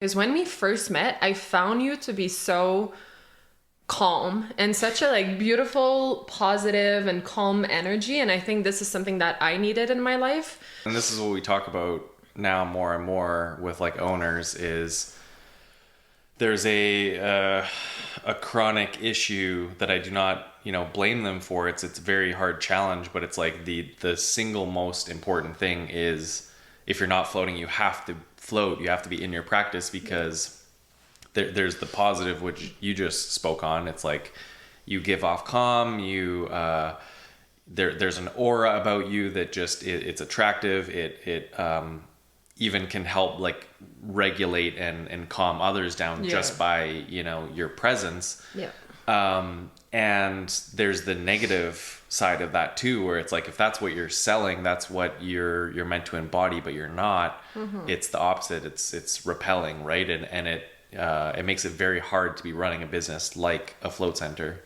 Because when we first met, I found you to be so calm and such a like beautiful, positive and calm energy. And I think this is something that I needed in my life. And this is what we talk about now more and more with like owners is there's a chronic issue that I do not, blame them for. It's a very hard challenge, but it's like the single most important thing is if you're not floating, you have to float. You have to be in your practice because there's the positive, which you just spoke on. It's like you give off calm. There's an aura about you that just it's attractive. It even can help like regulate and calm others down just by your presence. And there's the negative side of that too, where it's like if that's what you're selling, that's what you're meant to embody, but you're not. It's the opposite. It's repelling, right? And it makes it very hard to be running a business like a float center.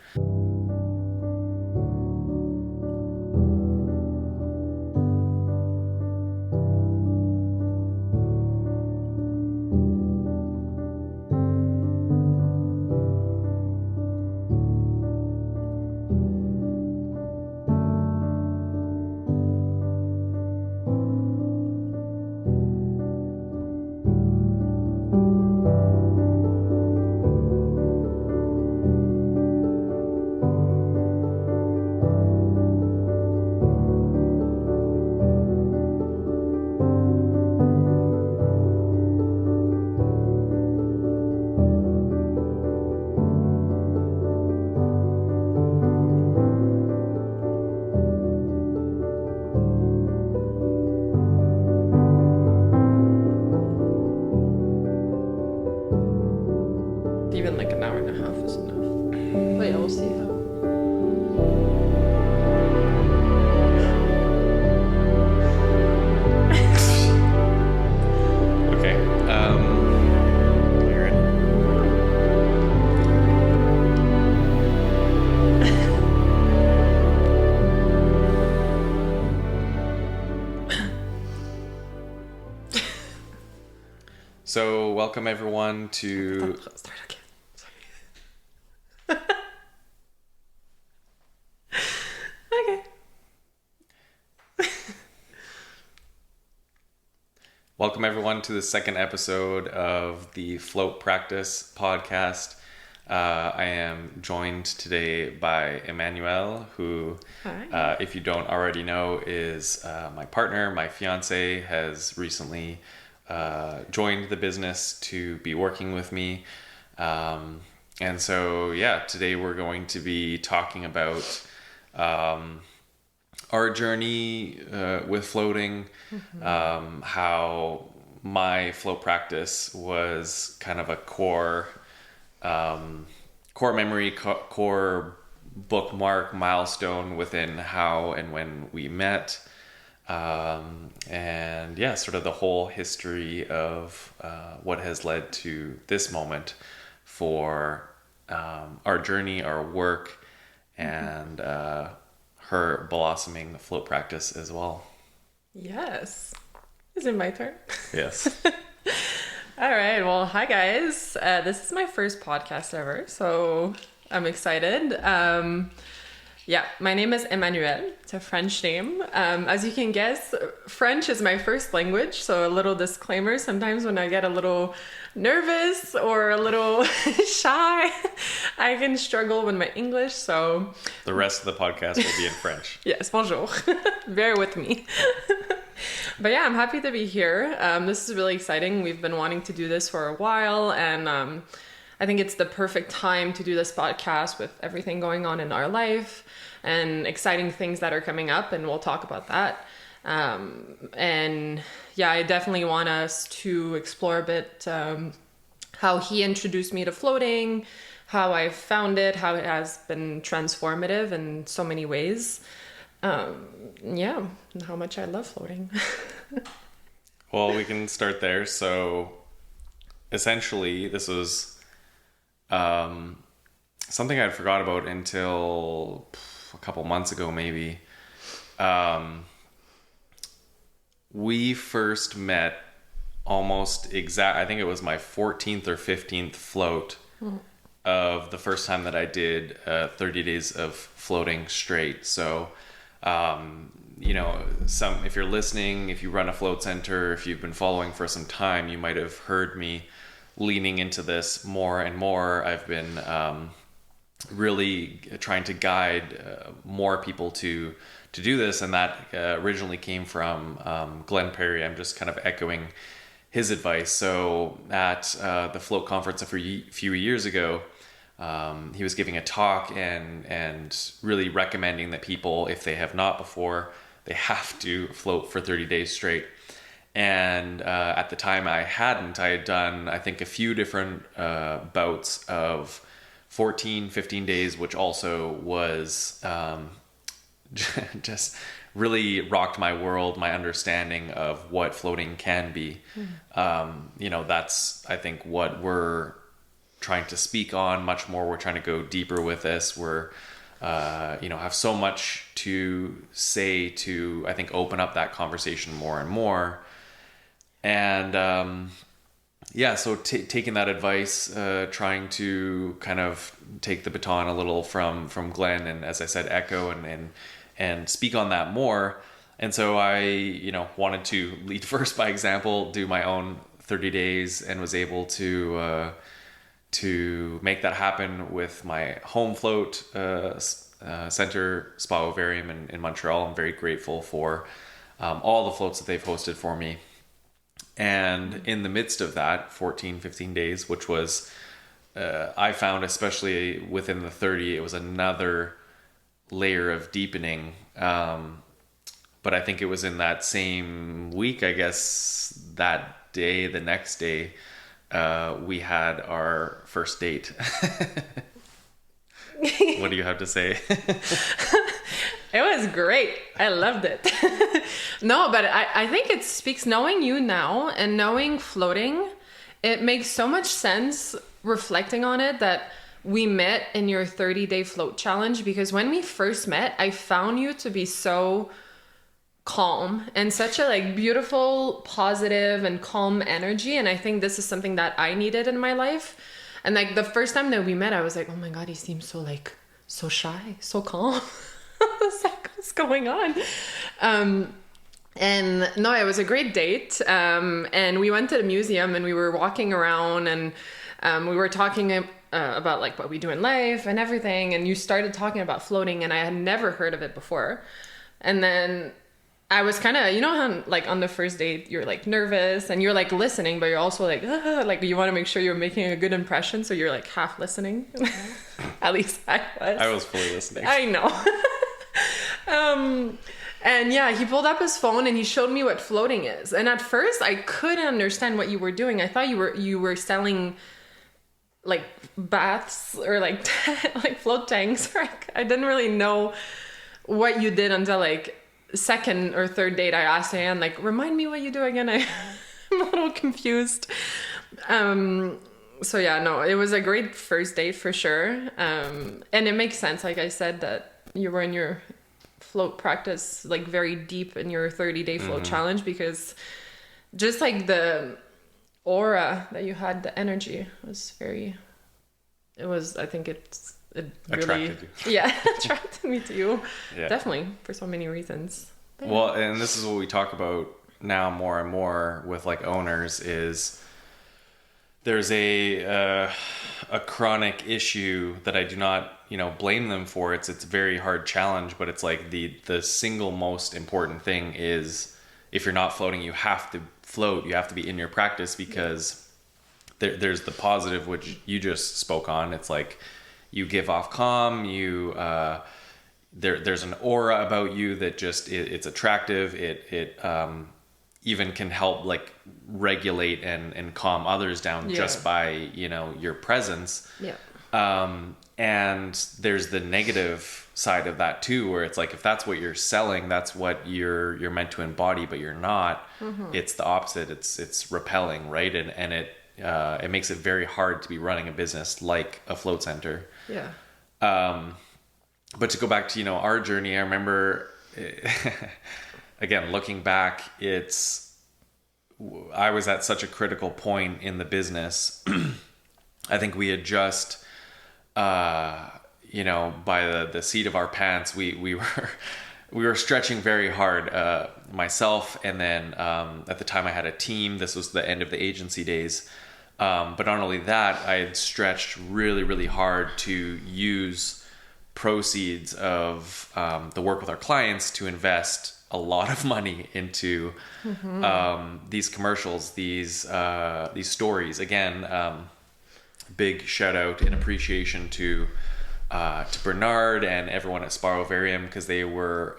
Even like an hour and a half is enough. But yeah, we'll see how. Okay. You ready? So, welcome everyone to. Start again. Okay. Welcome everyone to the second episode of the Float Practice podcast. I am joined today by Emmanuelle, who, if you don't already know, is my partner, my fiancée, has recently joined the business to be working with me. And so, today we're going to be talking about our journey with floating, how my float practice was kind of a core memory, core bookmark milestone within how and when we met. And sort of the whole history of what has led to this moment for our journey, our work, and her blossoming float practice as well. Yes. Is it my turn? Yes. All right. Well, hi guys. This is my first podcast ever, so I'm excited. My name is Emmanuelle. It's a French name. As you can guess, French is my first language, so a little disclaimer. Sometimes when I get a little nervous or a little shy, I can struggle with my English, so... The rest of the podcast will be in French. Yes, bonjour. Bear with me. But yeah, I'm happy to be here. This is really exciting. We've been wanting to do this for a while, and I think it's the perfect time to do this podcast with everything going on in our life and exciting things that are coming up, and we'll talk about that. I definitely want us to explore a bit how he introduced me to floating, how I found it, how it has been transformative in so many ways. And how much I love floating. Well, we can start there. So essentially, this was something I'd forgot about until a couple months ago, maybe. We first met I think it was my 14th or 15th float of the first time that I did 30 days of floating straight. So, if you're listening, if you run a float center, if you've been following for some time, you might have heard me leaning into this more and more. I've been really trying to guide more people to do this, and that originally came from Glenn Perry. I'm just kind of echoing his advice. So at the float conference a few years ago, he was giving a talk and really recommending that people, if they have not before, they have to float for 30 days straight. And at the time I had done, I think, a few different bouts of 14, 15 days, which also was just really rocked my world, my understanding of what floating can be. That's, I think, what we're trying to speak on much more. We're trying to go deeper with this. We're, have so much to say to, I think, open up that conversation more and more. And, so taking that advice, trying to kind of take the baton a little from Glenn, and, as I said, echo and speak on that more. And so I, wanted to lead first by example, do my own 30 days, and was able to make that happen with my home float center, Spa Ovarium in Montreal. I'm very grateful for all the floats that they've hosted for me. And in the midst of that 14, 15 days, which was, I found, especially within the 30, it was another layer of deepening. But I think it was in that same week, I guess, that day, the next day, we had our first date. What do you have to say? It was great. I loved it. No, but I think it speaks, knowing you now and knowing floating, it makes so much sense reflecting on it that we met in your 30-day float challenge, because when we first met, I found you to be so calm and such a beautiful, positive and calm energy. And I think this is something that I needed in my life. And the first time that we met, I was like, oh my God, he seems so shy, so calm. I was like, what's going on? And no, it was a great date. And we went to the museum and we were walking around, and we were talking about what we do in life and everything. And you started talking about floating, and I had never heard of it before. And then I was kind of, how on the first date, you're nervous and you're listening, but you're also you want to make sure you're making a good impression. So you're half listening. At least I was. I was fully listening. I know. And yeah, he pulled up his phone and he showed me what floating is. And at first I couldn't understand what you were doing. I thought you were selling baths or float tanks. I didn't really know what you did until second or third date. I asked Anne, remind me what you do again. I'm a little confused. So yeah, no, it was a great first date for sure. And it makes sense, like I said, that you were in your float practice very deep in your 30-day float challenge, because just the aura that you had, the energy was I think it really attracted you. Yeah, attracted me to you. Yeah. Definitely, for so many reasons. But well, and this is what we talk about now more and more with owners, is there's a chronic issue that I do not blame them for. It's a very hard challenge, but it's the single most important thing is, if you're not floating, you have to float. You have to be in your practice, because there's the positive, which you just spoke on. It's you give off calm, there's an aura about you that just it's attractive. It even can help regulate and calm others down just by your presence. And there's the negative side of that too, where it's if that's what you're selling, that's what you're meant to embody, but you're not. It's the opposite. It's repelling, right? And it makes it very hard to be running a business like a float center. But to go back to our journey, I remember again looking back, I was at such a critical point in the business. I think we had just, by the seat of our pants, we were stretching very hard, myself. And then, at the time I had a team. This was the end of the agency days. But not only that, I had stretched really, really hard to use proceeds of, the work with our clients to invest a lot of money into, these commercials, these stories. Again, big shout out and appreciation to Bernard and everyone at Sparovarium, because they were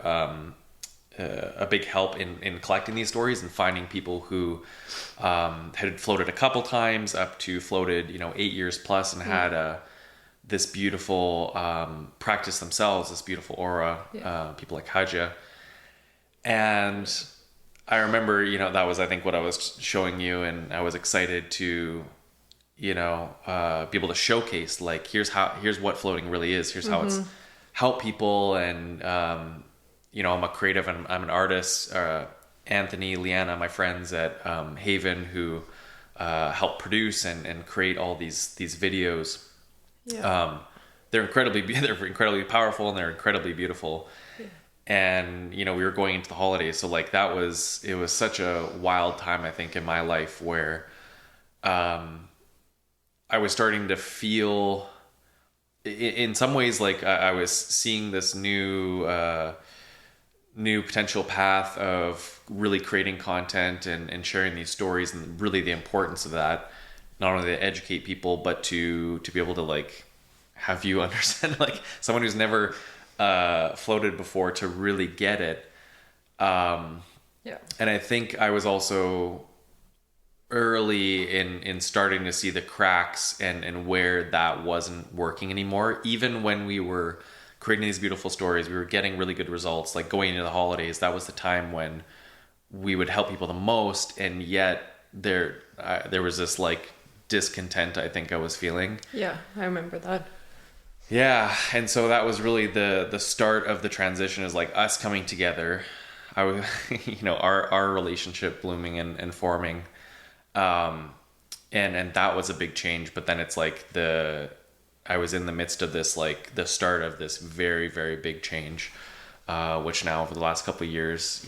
a big help in collecting these stories and finding people who had floated a couple times up to floated 8 years plus and had this beautiful practice themselves, this beautiful aura. People like Haja. And I remember that was, I think, what I was showing you, and I was excited to be able to showcase, like, here's what floating really is. Here's how it's helped people. And, I'm a creative, and I'm an artist. Anthony, Leanna, my friends at Haven, who help produce and create all these videos. Yeah. They're incredibly powerful, and they're incredibly beautiful. Yeah. And, we were going into the holidays. So like it was such a wild time, I think, in my life, where, I was starting to feel, in some ways, like I was seeing this new potential path of really creating content and sharing these stories, and really the importance of that, not only to educate people, but to be able to, like, have you understand, like, someone who's never floated before, to really get it. And I think I was also early in starting to see the cracks and where that wasn't working anymore. Even when we were creating these beautiful stories, we were getting really good results. Like, going into the holidays, that was the time when we would help people the most, and yet there was this, like, discontent I think I was feeling. Yeah, I remember that. Yeah, and so that was really the start of the transition, is like us coming together. I was, our relationship blooming and forming. And that was a big change. But then it's like I was in the midst of this, like, the start of this very, very big change, which now over the last couple of years,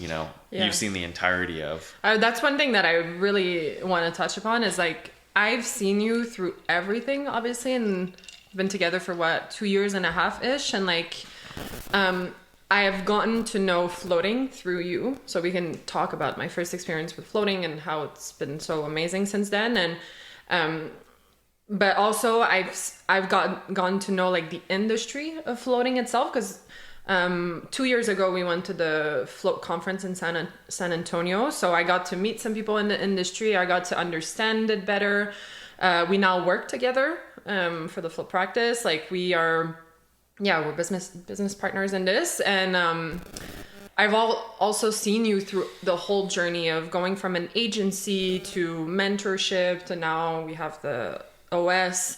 you've seen the entirety of. That's one thing that I really want to touch upon, is like, I've seen you through everything, obviously, and been together for 2.5 years ish. And like, I have gotten to know floating through you, so we can talk about my first experience with floating and how it's been so amazing since then. And but also I've gotten to know, like, the industry of floating itself, because 2 years ago we went to the float conference in San Antonio, so I got to meet some people in the industry. I got to understand it better. We now work together for the float practice. Like, we're business partners in this. And I've also seen you through the whole journey of going from an agency to mentorship to now we have the OS.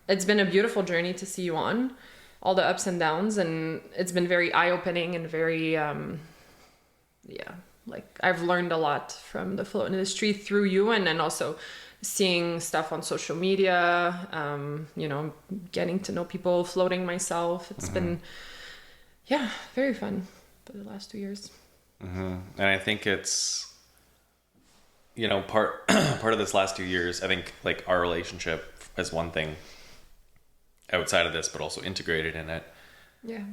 It's been a beautiful journey to see you on, all the ups and downs, and it's been very eye-opening and very like, I've learned a lot from the float industry through you, and then also seeing stuff on social media, getting to know people floating myself. It's been, very fun for the last 2 years. And I think it's, part of this last 2 years, I think, like, our relationship is one thing outside of this, but also integrated in it. Yeah.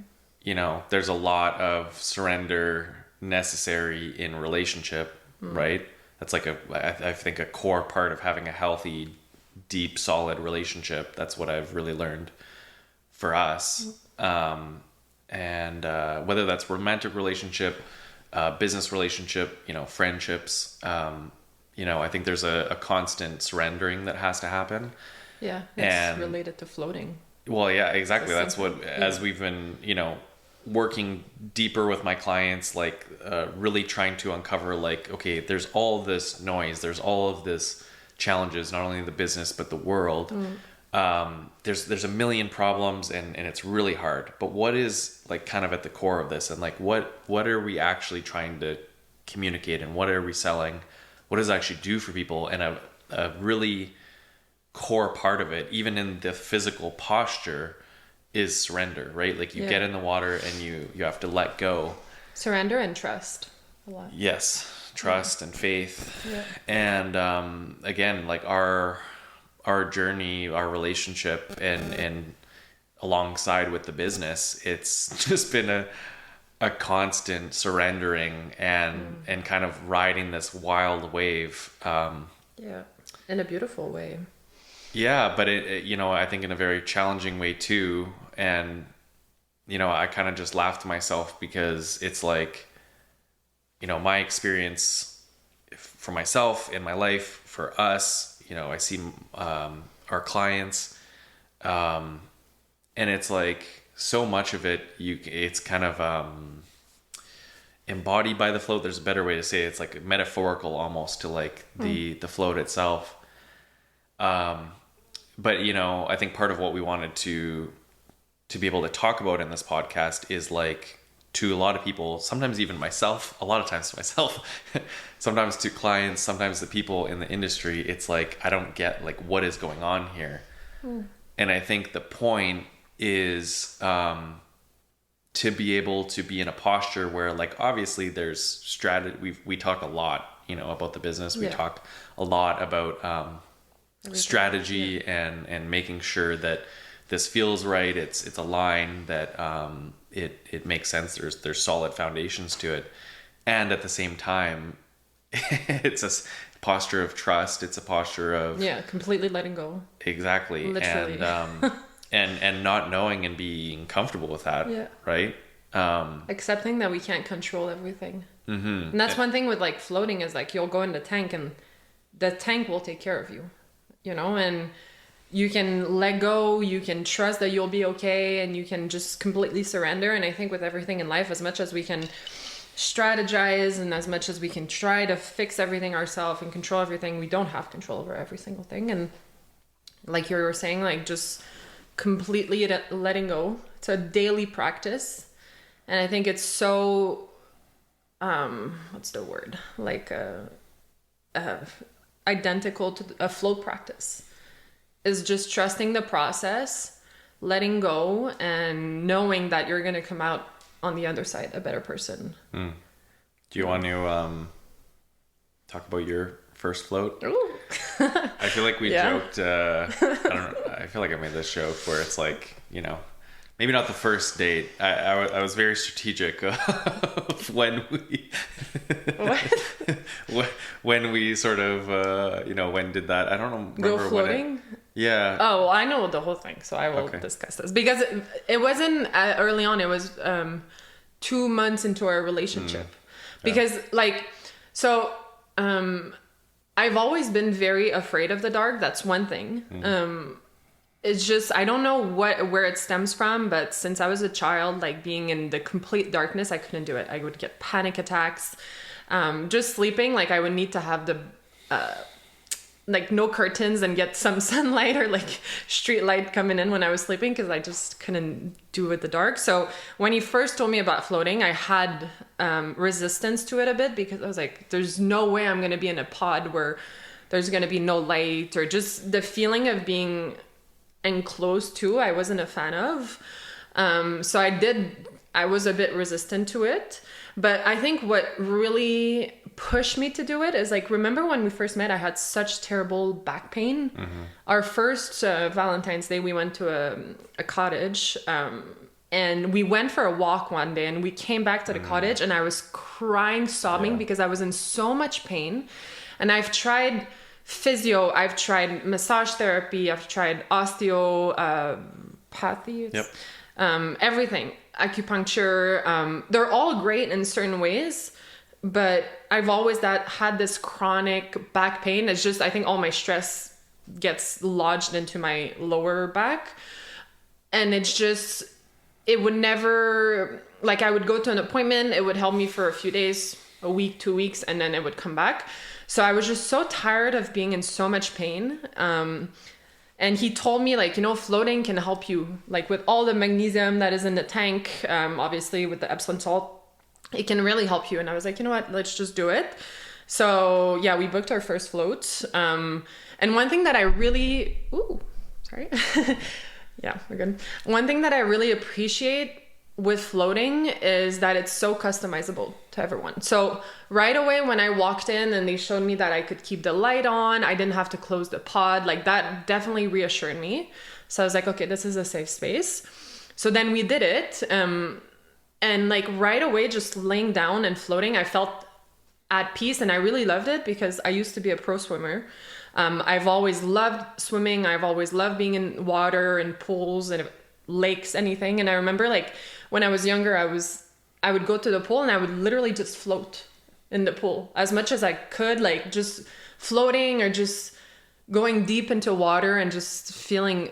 There's a lot of surrender necessary in relationship, right? That's like I think a core part of having a healthy, deep, solid relationship. That's what I've really learned for us. And whether that's romantic relationship, business relationship, friendships, I think there's a constant surrendering that has to happen. Yeah, it's related to floating. Well, yeah, exactly. That's what, as we've been, working deeper with my clients, like, really trying to uncover, like, okay, there's all this noise, there's all of this challenges, not only in the business but the world. There's a million problems, and it's really hard, but what is, like, kind of at the core of this, and like what are we actually trying to communicate, and what are we selling, what does it actually do for people? And a really core part of it, even in the physical posture, is surrender, right? Like you get in the water and you have to let go. Surrender and trust a lot. Yes. Trust and faith. Yeah. And again, like our journey, our relationship, and alongside with the business, it's just been a constant surrendering and kind of riding this wild wave. In a beautiful way. Yeah, but it I think in a very challenging way too. And I kind of just laughed to myself because it's like, my experience for myself in my life, for us, I see our clients, and it's like so much of it, it's kind of embodied by the float. There's a better way to say it. It's like metaphorical almost to like the float itself. But I think part of what we wanted to be able to talk about in this podcast is like, to a lot of people, sometimes even myself, a lot of times to myself, sometimes to clients, sometimes the people in the industry, it's like, I don't get like what is going on here. And I think the point is to be able to be in a posture where like, obviously there's strategy. We talk a lot, about the business. We talk a lot about strategy and making sure that this feels right. It's a line that it makes sense. There's solid foundations to it, and at the same time, it's a posture of trust. It's a posture of completely letting go. Exactly, literally, and not knowing and being comfortable with that. Right. Accepting that we can't control everything, and that's one thing with like floating is like you'll go in the tank and the tank will take care of you, and you can let go, you can trust that you'll be okay, and you can just completely surrender. And I think with everything in life, as much as we can strategize and as much as we can try to fix everything ourselves and control everything, we don't have control over every single thing. And like you were saying, like just completely letting go. It's a daily practice. And I think it's so, what's the word? Like identical to a float practice. Is just trusting the process, letting go, and knowing that you're going to come out on the other side a better person. Do you want to talk about your first float? I feel like we joked, I don't know, I feel like I made this joke where it's like, maybe not the first date. I was very strategic of when we when we sort of when did that. I don't know. Go floating? Yeah. Oh, well, I know the whole thing, so I will discuss this because it wasn't early on. It was 2 months into our relationship because I've always been very afraid of the dark. That's one thing. It's just, I don't know where it stems from, but since I was a child, like being in the complete darkness, I couldn't do it. I would get panic attacks. Just sleeping, like I would need to have the, like no curtains and get some sunlight or like street light coming in when I was sleeping because I just couldn't do it with the dark. So when he first told me about floating, I had resistance to it a bit because I was like, there's no way I'm going to be in a pod where there's going to be no light, or just the feeling of being enclosed too, I wasn't a fan of. So I was a bit resistant to it. But I think what really pushed me to do it is like, remember when we first met, I had such terrible back pain. Our first Valentine's Day, we went to a cottage, and we went for a walk one day, and we came back to the cottage and I was crying, sobbing because I was in so much pain. And I've tried physio, I've tried massage therapy, I've tried osteopathy, everything, acupuncture. They're all great in certain ways, but I've always had this chronic back pain. It's just, I think all my stress gets lodged into my lower back, and it's just, it would never, like I would go to an appointment, it would help me for a few days, a week, 2 weeks, and then it would come back. So I was just so tired of being in so much pain. And he told me, like, floating can help you, like with all the magnesium that is in the tank, obviously with the Epsom salt, it can really help you. And I was like, you know what, let's just do it. So yeah, we booked our first float. And one thing that I really, sorry. Yeah, we're good. One thing that I really appreciate with floating is that it's so customizable to everyone. So right away when I walked in and they showed me that I could keep the light on, I didn't have to close the pod, like that definitely reassured me. So I was like, okay, this is a safe space. So then we did it. And like right away, just laying down and floating, I felt at peace, and I really loved it because I used to be a pro swimmer. I've always loved swimming. I've always loved being in water and pools and lakes, anything. And I remember like when I was younger, I would go to the pool and I would literally just float in the pool as much as I could, like just floating or just going deep into water and just feeling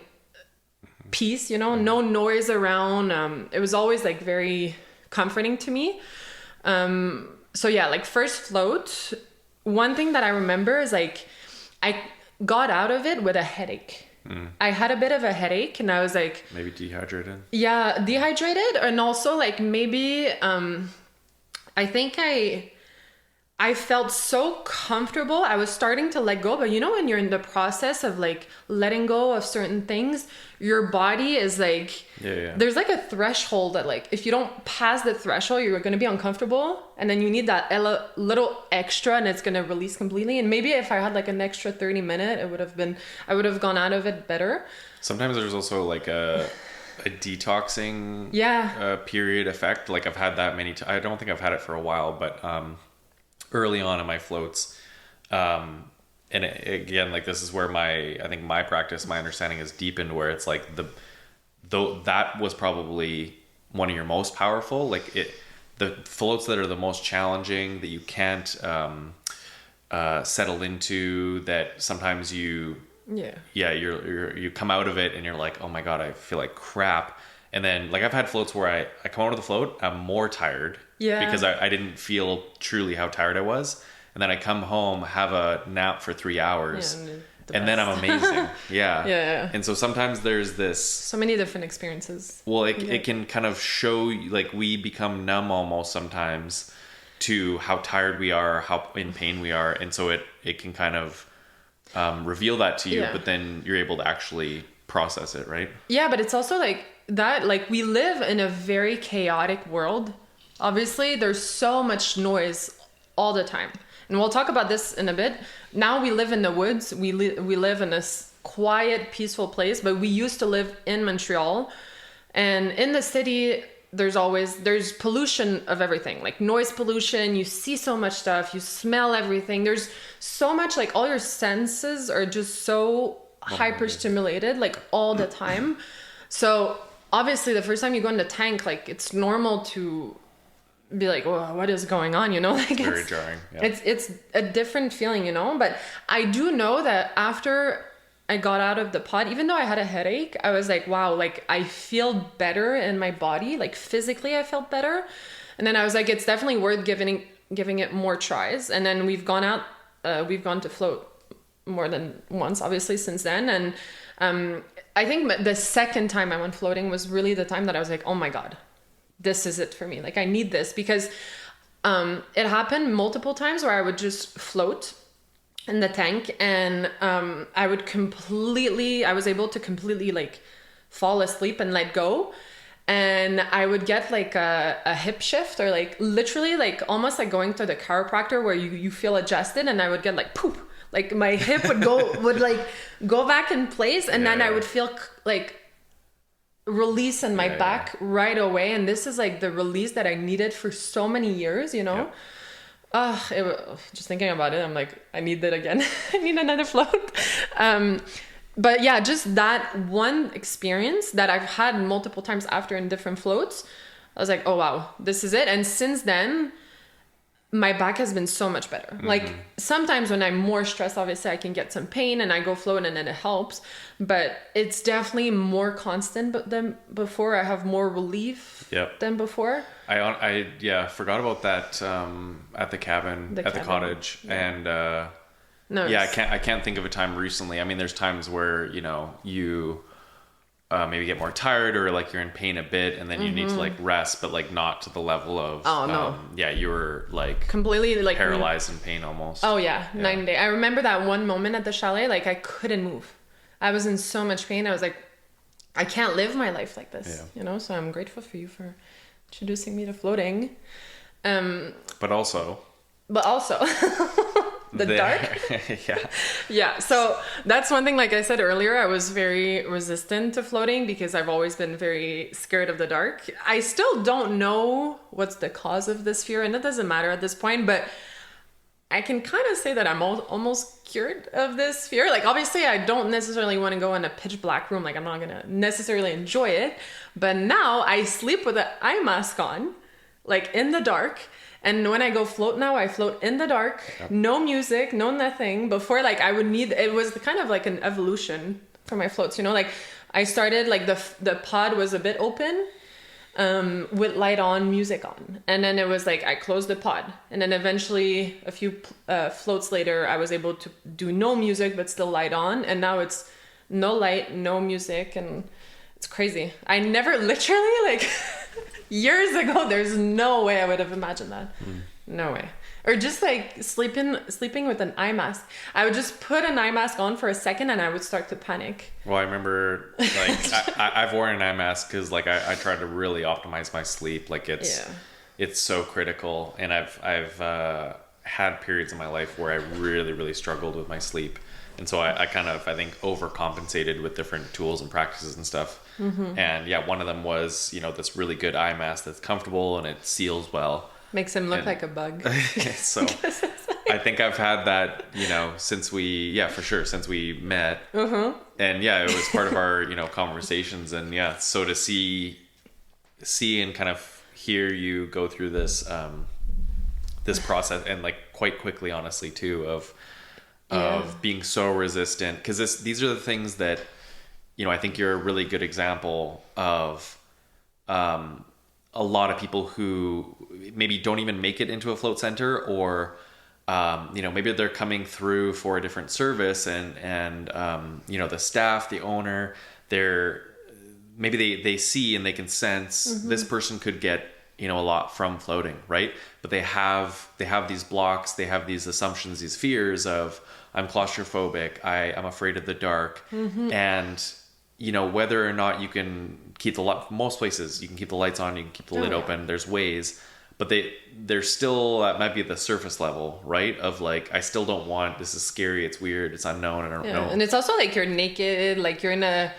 peace, you know, no noise around. It was always like very comforting to me. So yeah, like first float, one thing that I remember is like I got out of it with a headache. I had a bit of a headache and I was like... Maybe dehydrated? Yeah, dehydrated. And also like maybe, I think I felt so comfortable. I was starting to let go. But you know, when you're in the process of like letting go of certain things, your body is like... There's like a threshold that like, if you don't pass the threshold, you're going to be uncomfortable. And then you need that little extra and it's going to release completely. And maybe if I had like an extra 30 minutes, I would have gone out of it better. Sometimes there's also like a detoxing period effect. Like I've had that many times. I don't think I've had it for a while, but early on in my floats, and again, like this is where I think my practice, my understanding is deepened, where it's like though that was probably one of your most powerful, like the floats that are the most challenging, that you can't settle into, that sometimes you come out of it and you're like, oh my God, I feel like crap. And then like I've had floats where I come out of the float, I'm more tired because I didn't feel truly how tired I was. And then I come home, have a nap for 3 hours, and then I'm amazing. Yeah. And so sometimes there's this... So many different experiences. Well, it can kind of show, like we become numb almost sometimes to how tired we are, how in pain we are. And so it can kind of reveal that to you, but then you're able to actually process it, right? Yeah, but it's also like that, like we live in a very chaotic world. Obviously, there's so much noise all the time. And we'll talk about this in a bit. Now we live in the woods. We live in this quiet, peaceful place, but we used to live in Montreal. And in the city, there's pollution of everything, like noise pollution. You see so much stuff. You smell everything. There's so much, like all your senses are just so hyper stimulated, like all the time. So obviously the first time you go in the tank, like it's normal to be like, oh, what is going on, you know? Like it's very jarring. It's a different feeling, you know? But I do know that after I got out of the pod, even though I had a headache, I was like, wow, like I feel better in my body, like physically I felt better. And then I was like, it's definitely worth giving it more tries. And then we've gone to float more than once, obviously, since then. And I think the second time I went floating was really the time that I was like, oh my God, this is it for me. Like I need this, because it happened multiple times where I would just float in the tank and I was able to completely like fall asleep and let go. And I would get like a hip shift, or like literally like almost like going to the chiropractor where you feel adjusted, and I would get like poop. Like my hip would go back in place, and then I would feel like release in my back right away. And this is like the release that I needed for so many years, you know? Just thinking about it, I'm like, I need that again. I need another float. But yeah, just that one experience that I've had multiple times after in different floats, I was like, oh wow, this is it. And since then, my back has been so much better. Mm-hmm. Like sometimes when I'm more stressed, obviously I can get some pain and I go float and then it helps, but it's definitely more constant than before. I have more relief than before. I forgot about that at the cabin, at the cottage. And I can't think of a time recently. I mean, there's times where, you know, you maybe get more tired, or like you're in pain a bit, and then you need to like rest, but like not to the level of yeah, you were like completely like paralyzed in pain almost. Oh yeah, 9 day. I remember that one moment at the chalet, like I couldn't move. I was in so much pain. I was like, I can't live my life like this, you know. So I'm grateful for you for introducing me to floating. But also the dark. Yeah. So that's one thing, like I said earlier, I was very resistant to floating because I've always been very scared of the dark. I still don't know what's the cause of this fear, and it doesn't matter at this point, but I can kind of say that I'm almost cured of this fear. Like, obviously I don't necessarily want to go in a pitch black room. Like, I'm not going to necessarily enjoy it, but now I sleep with an eye mask on, like in the dark. And when I go float now, I float in the dark, no music, no nothing. Before, like, I would need, it was kind of like an evolution for my floats, you know, like I started, like the pod was a bit open, with light on, music on. And then it was like, I closed the pod. And then eventually a few floats later, I was able to do no music, but still light on. And now it's no light, no music. And it's crazy. I never literally like... Years ago, there's no way I would have imagined that. No way. Or just like sleeping with an eye mask. I would just put an eye mask on for a second and I would start to panic. Well, I remember like I've worn an eye mask because like I try to really optimize my sleep. Like it's so critical, and I've had periods in my life where I really struggled with my sleep. And so I kind of, I think, overcompensated with different tools and practices and stuff. And yeah, one of them was, you know, this really good eye mask that's comfortable and it seals well. Makes him look like a bug. So I think I've had that, you know, since we met. And yeah, it was part of our, you know, conversations. And yeah, so to see and kind of hear you go through this, this process, and like quite quickly, honestly, too, of being so resistant, because these are the things that, you know, I think you're a really good example of a lot of people who maybe don't even make it into a float center, or you know, maybe they're coming through for a different service, and you know, the staff, the owner, maybe they see and they can sense this person could get, you know, a lot from floating, right? But they have these blocks, they have these assumptions, these fears of, I'm claustrophobic, I'm afraid of the dark. And, you know, whether or not you can keep most places, you can keep the lights on, you can keep the lid open, there's ways, but they're still, that might be the surface level, right? Of like, I still don't want, this is scary, it's weird, it's unknown, I don't know. And it's also like you're naked, like you're in a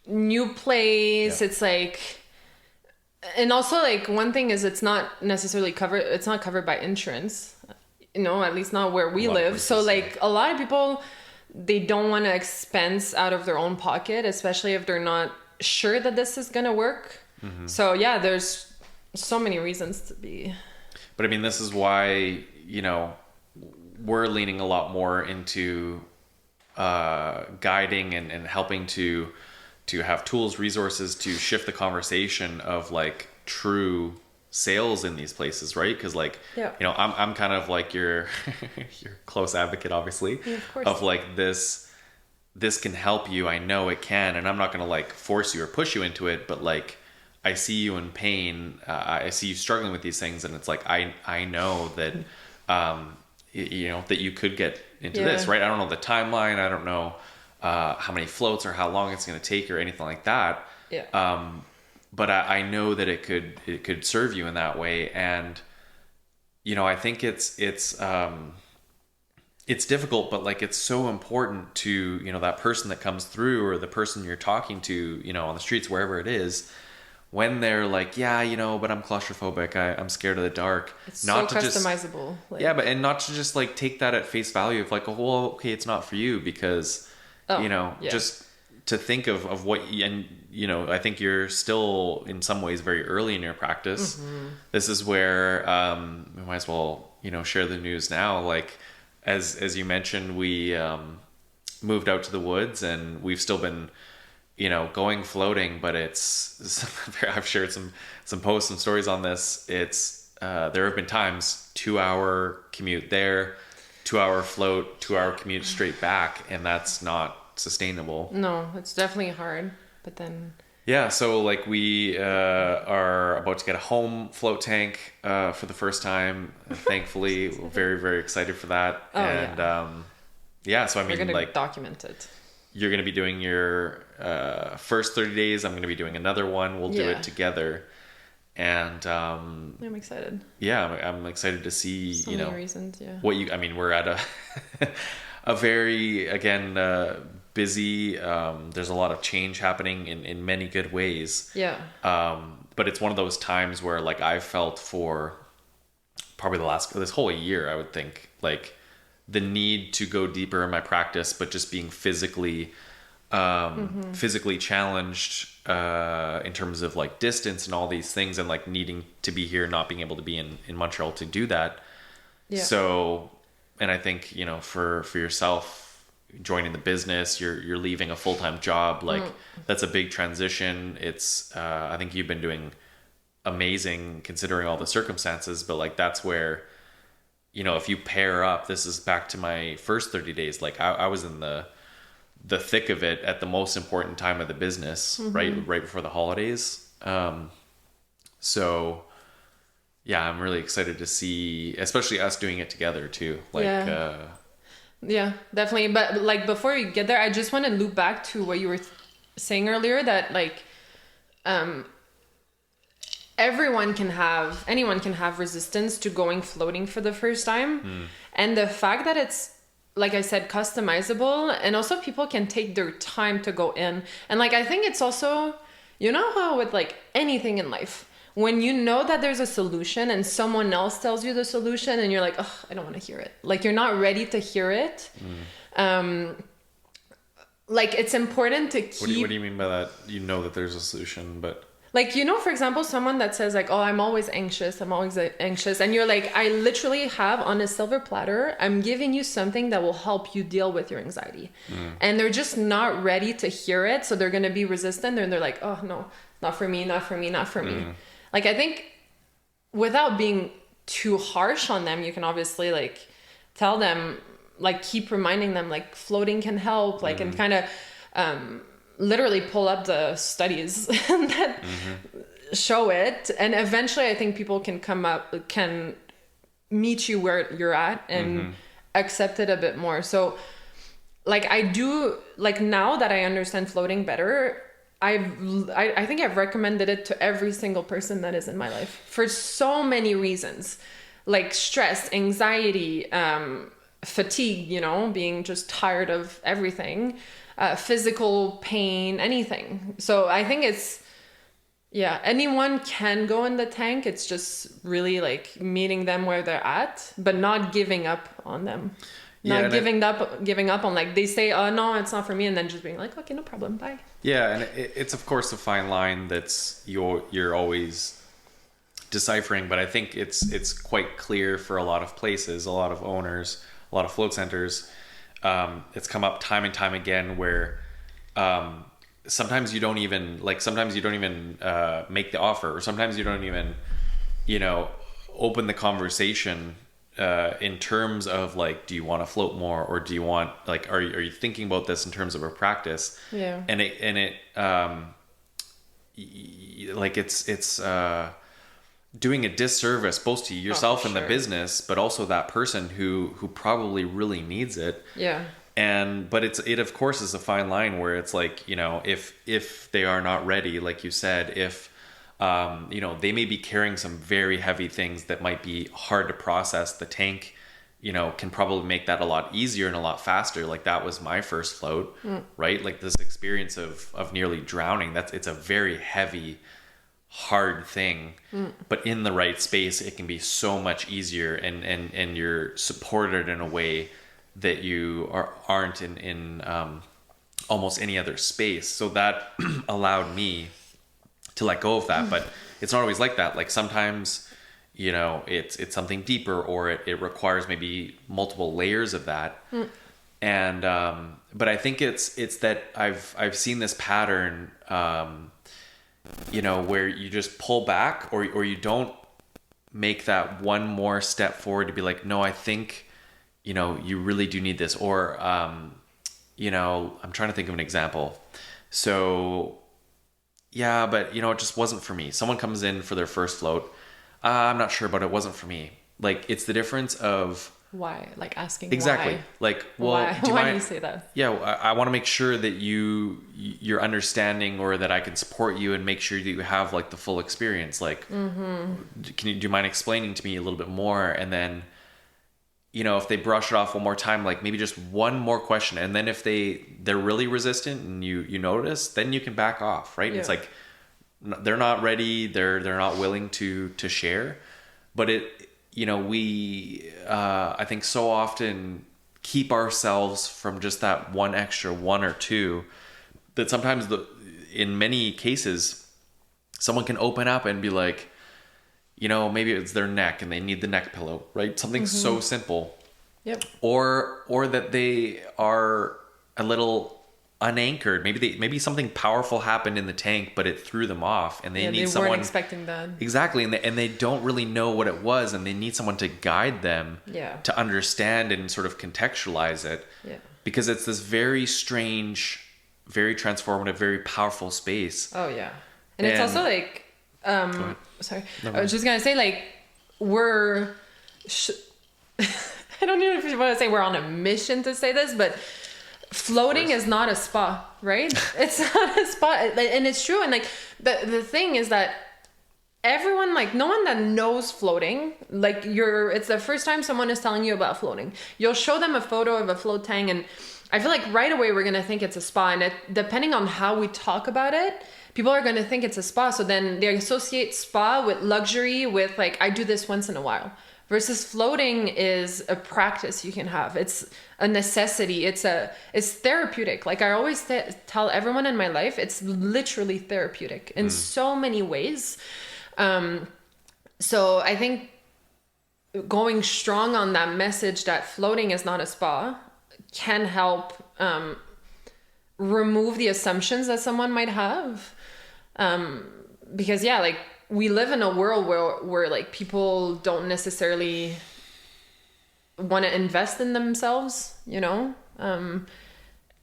new place, it's like... And also, like, one thing is it's not necessarily covered by insurance, you know, at least not where we live. So, like, a lot of people, they don't want to expense out of their own pocket, especially if they're not sure that this is going to work. So, yeah, there's so many reasons to be. But, I mean, this is why, you know, we're leaning a lot more into guiding and helping to have tools, resources to shift the conversation of like true sales in these places, right? Because like, you know, I'm kind of like your close advocate, obviously, of like this can help you. I know it can, and I'm not going to like force you or push you into it, but like, I see you in pain. I see you struggling with these things, and it's like, I know that, you know, that you could get into this, right? I don't know the timeline. I don't know how many floats or how long it's going to take or anything like that. But I know that it could serve you in that way. And, you know, I think it's difficult, but like, it's so important to, you know, that person that comes through, or the person you're talking to, you know, on the streets, wherever it is, when they're like, yeah, you know, but I'm claustrophobic, I'm scared of the dark. It's not so customizable. And not to just like take that at face value of like, oh, well, okay, it's not for you, because you know, just to think of what, and, you know, I think you're still in some ways very early in your practice. This is where we might as well, you know, share the news now. Like, as you mentioned, we moved out to the woods, and we've still been, you know, going floating, but it's I've shared some posts and stories on this. It's there have been times 2-hour commute there, 2-hour float, 2-hour commute straight back, and that's not sustainable. No, it's definitely hard. but then... Yeah, so like we are about to get a home float tank for the first time. Thankfully, we're very, very excited for that. Oh, and so I mean, we're gonna like, document it. You're gonna be doing your first 30 days. I'm gonna be doing another one. We'll do it together. And I'm excited. Yeah, I'm excited to see so many reasons. Yeah. What you. I mean, we're at a very busy. There's a lot of change happening in many good ways. Yeah. But it's one of those times where like I felt for probably this whole year, I would think, like the need to go deeper in my practice, but just being physically challenged in terms of like distance and all these things, and like needing to be here, not being able to be in Montreal to do that. Yeah. So, and I think, for yourself, joining the business, you're leaving a full-time job, like that's a big transition. It's I think you've been doing amazing considering all the circumstances, but like that's where if you pair up, this is back to my first 30 days, like I was in the thick of it at the most important time of the business, right before the holidays. So yeah, I'm really excited to see, especially us doing it together too, like yeah, definitely. But like before we get there, I just want to loop back to what you were saying earlier, that like anyone can have resistance to going floating for the first time. And the fact that it's, like I said, customizable, and also people can take their time to go in. And like I think it's also, how with like anything in life, when you know that there's a solution and someone else tells you the solution and you're like, oh, I don't want to hear it. Like you're not ready to hear it. Like it's important to keep... What do you mean by that? That there's a solution, but... Like, for example, someone that says like, oh, I'm always anxious. And you're like, I literally have on a silver platter, I'm giving you something that will help you deal with your anxiety. And they're just not ready to hear it. So they're going to be resistant. And they're like, oh no, not for me, not for me, not for me. Like, I think without being too harsh on them, you can obviously like tell them, like keep reminding them like floating can help, like, and kind of, literally pull up the studies that show it, and eventually I think people can meet you where you're at and accept it a bit more. So like I do, like now that I understand floating better, I think I've recommended it to every single person that is in my life for so many reasons, like stress, anxiety, fatigue, being just tired of everything, physical pain, anything. So I think anyone can go in the tank. It's just really like meeting them where they're at, but not giving up on them. Not giving up on, like they say, oh no, it's not for me, and then just being like, okay, no problem, bye. Yeah, and it's of course a fine line that's you're always deciphering, but I think it's quite clear for a lot of places, a lot of owners, a lot of float centers. It's come up time and time again where sometimes you don't even make the offer, or sometimes you don't even open the conversation in terms of like, do you want to float more, or do you want like, are you thinking about this in terms of a practice? Yeah. And it like it's doing a disservice both to yourself and the business, but also that person who probably really needs it. Yeah. But it of course is a fine line where it's like, if they are not ready, like you said, if they may be carrying some very heavy things that might be hard to process, the tank can probably make that a lot easier and a lot faster. Like that was my first float, right? Like this experience of nearly drowning, it's a very heavy, hard thing, but in the right space it can be so much easier, and you're supported in a way that you aren't in almost any other space. So that allowed me to let go of that. But it's not always like that. Like sometimes it's something deeper, or it requires maybe multiple layers of that. And but I think it's that I've seen this pattern where you just pull back, or you don't make that one more step forward to be like, no, I think, you really do need this. Or, I'm trying to think of an example. So yeah, but it just wasn't for me. Someone comes in for their first float. I'm not sure, but it wasn't for me. Like, it's the difference of why, like asking exactly. why. Like, well, why do you say that? Yeah, I want to make sure that you're understanding, or that I can support you and make sure that you have like the full experience. Like, do you mind explaining to me a little bit more? And then, if they brush it off one more time, like maybe just one more question, and then if they're really resistant and you notice, then you can back off, right? Yeah. It's like they're not ready, they're not willing to share, but we I think so often keep ourselves from just that one extra one or two, that sometimes in many cases someone can open up and be like, maybe it's their neck and they need the neck pillow, right? Something so simple. Yep. Or that they are a little unanchored. Maybe something powerful happened in the tank, but it threw them off, and they need someone. They weren't expecting that. Exactly, and they don't really know what it was, and they need someone to guide them. Yeah. To understand and sort of contextualize it. Yeah. Because it's this very strange, very transformative, very powerful space. Oh yeah, and it's also like, sorry, I was just gonna say, like, we're. I don't know if you want to say we're on a mission to say this, but floating is not a spa, right? It's not a spa, and it's true. And like the thing is that everyone, like, no one that knows floating, like, it's the first time someone is telling you about floating. You'll show them a photo of a float tank, and I feel like right away we're gonna think it's a spa, and depending on how we talk about it, people are gonna think it's a spa. So then they associate spa with luxury, with like, I do this once in a while. Versus floating is a practice you can have. It's a necessity. It's therapeutic. Like I always tell everyone in my life, it's literally therapeutic in so many ways. So I think going strong on that message that floating is not a spa can help remove the assumptions that someone might have. Because yeah, like, we live in a world where like people don't necessarily want to invest in themselves, in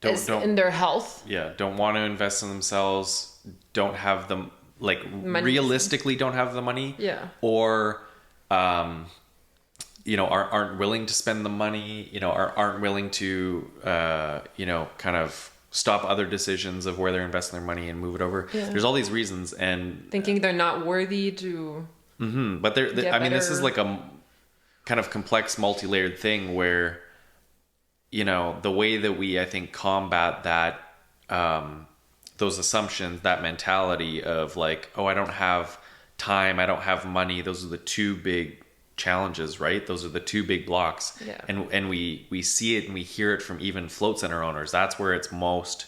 their health. Yeah, don't want to invest in themselves. Don't have them, like, realistically don't have the money. Yeah. Or, aren't willing to spend the money. Aren't willing to, kind of stop other decisions of where they're investing their money and move it over. Yeah. There's all these reasons, and thinking they're not worthy to. But this is like a kind of complex, multi-layered thing where, the way that we, I think, combat that, those assumptions, that mentality of like, oh, I don't have time, I don't have money. Those are the two big challenges, right? Those are the two big blocks. Yeah. And we see it and we hear it from even float center owners. That's where it's most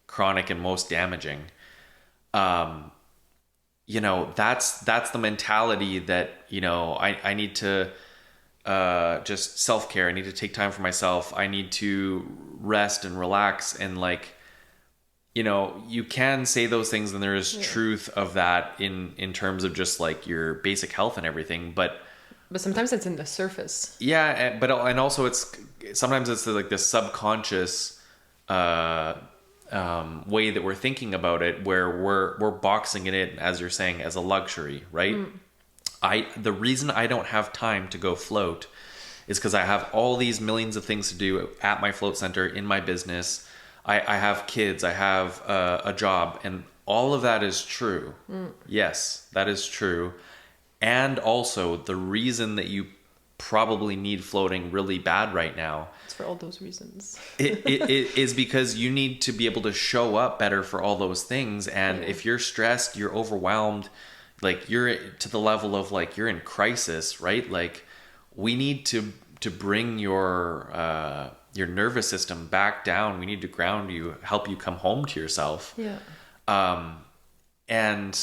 chronic and most damaging. That's the mentality that, I need to just self-care. I need to take time for myself. I need to rest and relax. And like, you can say those things, and there is truth of that in terms of just like your basic health and everything, but sometimes it's in the surface. Yeah, and also sometimes it's like this subconscious way that we're thinking about it, where we're boxing it in, as you're saying, as a luxury, right? The reason I don't have time to go float is because I have all these millions of things to do at my float center, in my business. I have kids, I have a job, and all of that is true. Yes, that is true. And also, the reason that you probably need floating really bad right now, it's for all those reasons. it is because you need to be able to show up better for all those things. And if you're stressed, you're overwhelmed, like you're to the level of like you're in crisis, right? Like, we need to bring your nervous system back down. We need to ground you, help you come home to yourself. Yeah. And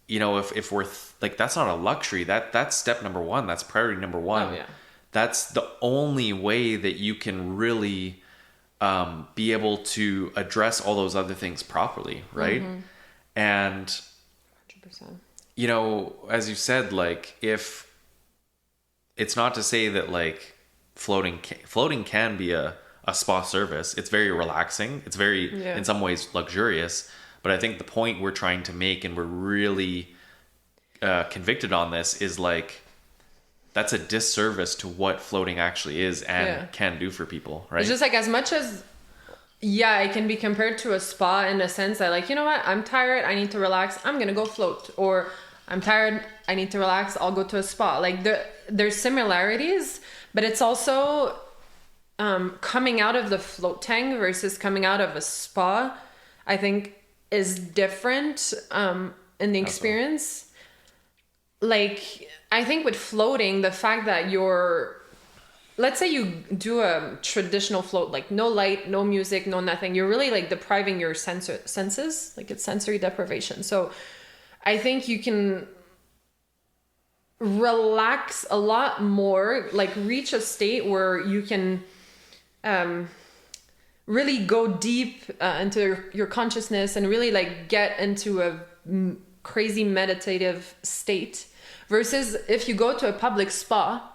if we're like, that's not a luxury, that's step number one, that's priority number one. Oh, yeah. That's the only way that you can really be able to address all those other things properly, right? And 100%. As you said, like, if it's not to say that like floating can be a spa service. It's very relaxing, it's very in some ways luxurious, But I think the point we're trying to make, and we're really convicted on this, is like, that's a disservice to what floating actually is and can do for people, right? It's just like, as much as, it can be compared to a spa in a sense that, like, you know what, I'm tired, I need to relax, I'm gonna go float. Or I'm tired, I need to relax, I'll go to a spa. Like, there's similarities, but it's also coming out of the float tank versus coming out of a spa, I think is different in the experience. Like, I think with floating, the fact that let's say you do a traditional float, like no light, no music, no nothing, you're really like depriving your senses, like it's sensory deprivation. So I think you can relax a lot more, like reach a state where you can really go deep into your consciousness and really like get into a crazy meditative state, versus if you go to a public spa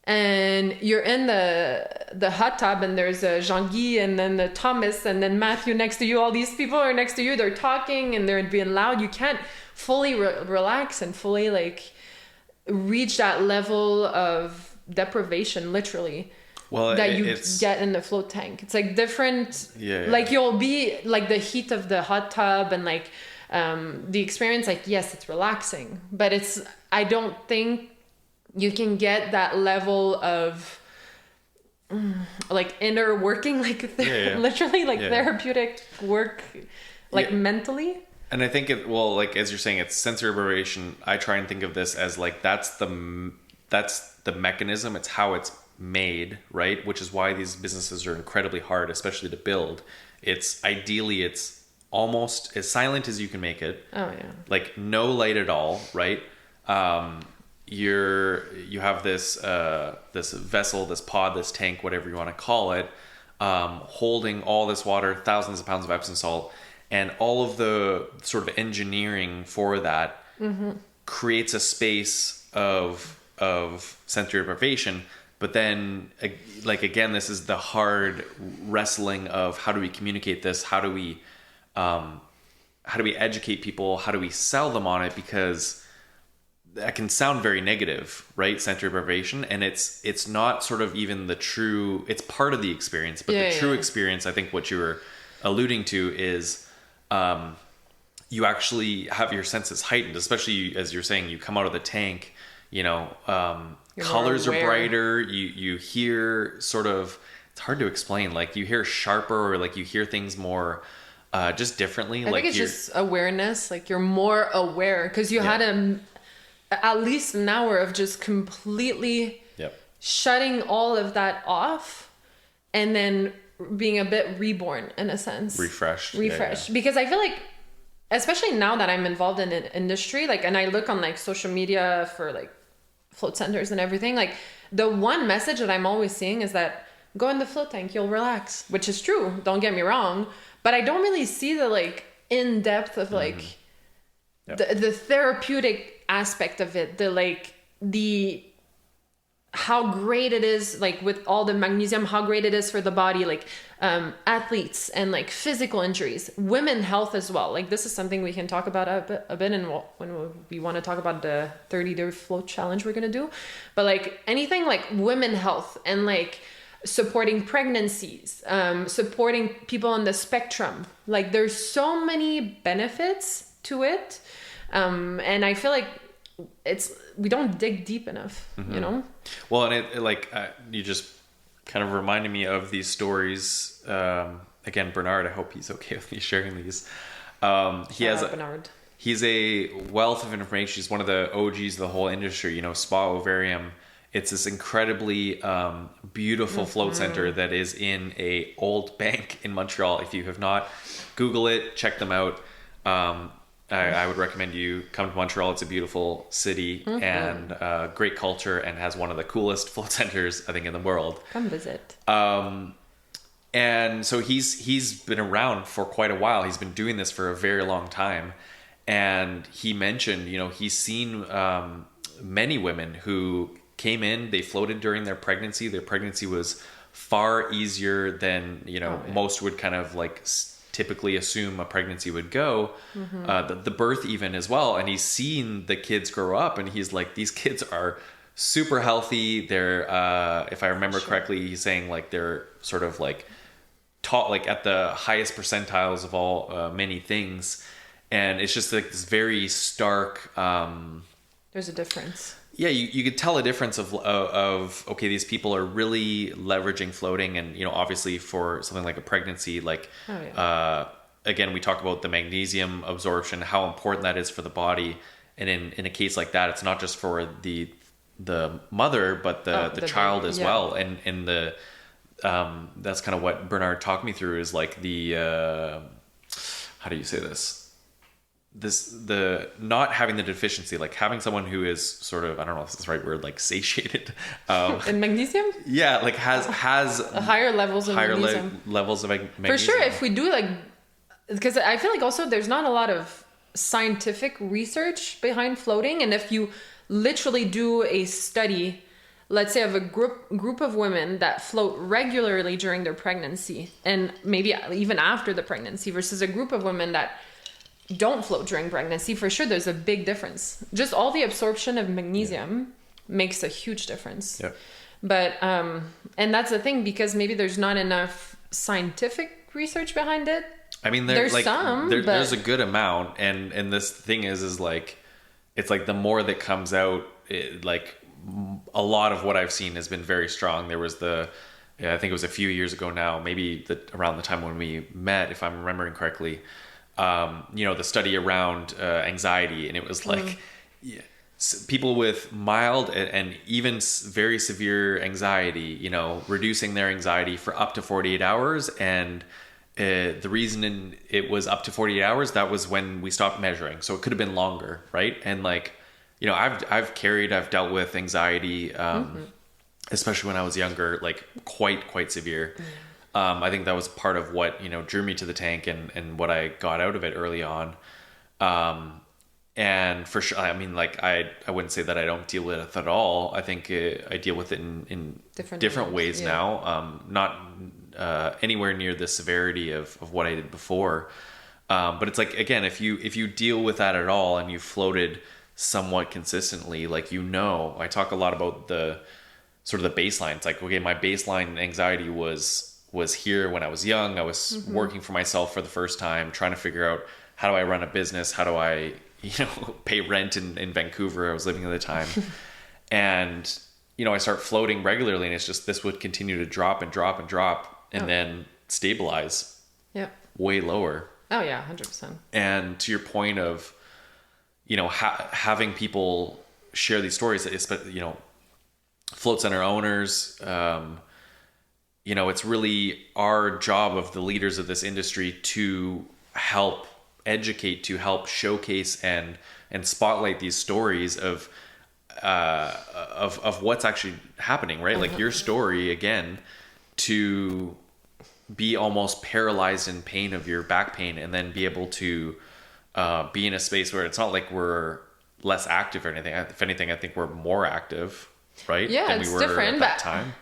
and you're in the hot tub and there's a Jean-Guy and then the Thomas and then Matthew next to you, all these people are next to you, they're talking and they're being loud, you can't fully relax and fully like reach that level of deprivation, literally, that you get in the float tank. It's like different. Like you'll be like the heat of the hot tub and like the experience, like, yes, it's relaxing, but I don't think you can get that level of like inner working, like literally like therapeutic work, like mentally. And I think like as you're saying, it's sensory deprivation. I try and think of this as like that's the mechanism. It's how it's made, right? Which is why these businesses are incredibly hard, especially to build. It's almost as silent as you can make it. Oh yeah. Like no light at all, right? You have this vessel, this pod, this tank, whatever you want to call it, holding all this water, thousands of pounds of Epsom salt. And all of the sort of engineering for that creates a space of sensory deprivation. But then, like, again, this is the hard wrestling of how do we communicate this? How do we educate people? How do we sell them on it? Because that can sound very negative, right? Sensory deprivation. And it's not sort of even the true, it's part of the experience. But the true experience, I think what you were alluding to is, you actually have your senses heightened, especially as you're saying, you come out of the tank, colors are brighter. You hear sort of, it's hard to explain. Like you hear sharper, or like you hear things more, just differently. I think it's just awareness. Like you're more aware because you had at least an hour of just completely shutting all of that off, and then being a bit reborn in a sense, refreshed. Because I feel like, especially now that I'm involved in an industry, like, and I look on like social media for like float centers and everything, like the one message that I'm always seeing is that go in the float tank, you'll relax, which is true, don't get me wrong, but I don't really see the like in depth of like the therapeutic aspect of it, the how great it is, like with all the magnesium, how great it is for the body, like athletes and like physical injuries, women health as well. Like this is something we can talk about a bit and when we want to talk about the 30-day float challenge we're going to do. But like anything like women health and like supporting pregnancies, supporting people on the spectrum. Like there's so many benefits to it. And I feel like we don't dig deep enough, you know? Well, and you just kind of reminded me of these stories. Again, Bernard, I hope he's okay with me sharing these. Bernard. He's a wealth of information. He's one of the OGs of the whole industry, Spa Ovarium. It's this incredibly beautiful float center that is in a old bank in Montreal. If you have not, Google it, check them out. I would recommend you come to Montreal. It's a beautiful city and great culture, and has one of the coolest float centers I think in the world. Come visit. And so he's been around for quite a while. He's been doing this for a very long time, and he mentioned he's seen many women who came in, they floated during their pregnancy. Their pregnancy was far easier than most would kind of like typically assume a pregnancy would go, the birth even as well. And he's seen the kids grow up, and he's like, these kids are super healthy. They're, if I remember correctly, he's saying like they're sort of like taught like at the highest percentiles of all many things. And it's just like this very stark. There's a difference. Yeah, you could tell a difference of okay, these people are really leveraging floating, and obviously for something like a pregnancy, like again, we talk about the magnesium absorption, how important that is for the body, and in a case like that, it's not just for the mother, but the child as well, and the that's kind of what Bernard talked me through, is like the how do you say this? The not having the deficiency, like having someone who is sort of, I don't know if it's the right word, like satiated in magnesium, like has higher levels of magnesium. Levels of magnesium for sure. If we do like, because I feel like also there's not a lot of scientific research behind floating, and if you literally do a study, let's say of a group of women that float regularly during their pregnancy and maybe even after the pregnancy versus a group of women that don't float during pregnancy, for sure there's a big difference. Just all the absorption of magnesium makes a huge difference. But and that's the thing, because maybe there's not enough scientific research behind it. I mean, there's like there's a good amount, and this thing is like, it's like the more that comes out, like a lot of what I've seen has been very strong. There was I think it was a few years ago now, maybe around the time when we met, if I'm remembering correctly, the study around anxiety, and it was like people with mild and even very severe anxiety, reducing their anxiety for up to 48 hours. And the reason it was up to 48 hours, that was when we stopped measuring. So it could have been longer, right? And like, I've dealt with anxiety, especially when I was younger, like quite severe. I think that was part of what, drew me to the tank and what I got out of it early on. And for sure, I mean, like, I wouldn't say that I don't deal with it at all. I think I deal with it in different ways now. Not anywhere near the severity of what I did before. But it's like, again, if you deal with that at all and you floated somewhat consistently, like, I talk a lot about the sort of the baseline. It's like, okay, my baseline anxiety was here when I was young. I was working for myself for the first time, trying to figure out, how do I run a business? How do I, pay rent in Vancouver? I was living at the time. And, I start floating regularly, and it's just, this would continue to drop and drop and drop, and then stabilize way lower. Oh yeah, 100%. And to your point of, having people share these stories, float center owners, it's really our job of the leaders of this industry to help educate, to help showcase and spotlight these stories of what's actually happening, right? Like your story, again, to be almost paralyzed in pain of your back pain, and then be able to be in a space where it's not like we're less active or anything. If anything, I think we're more active, right? Yeah, than it's we were different, at that time.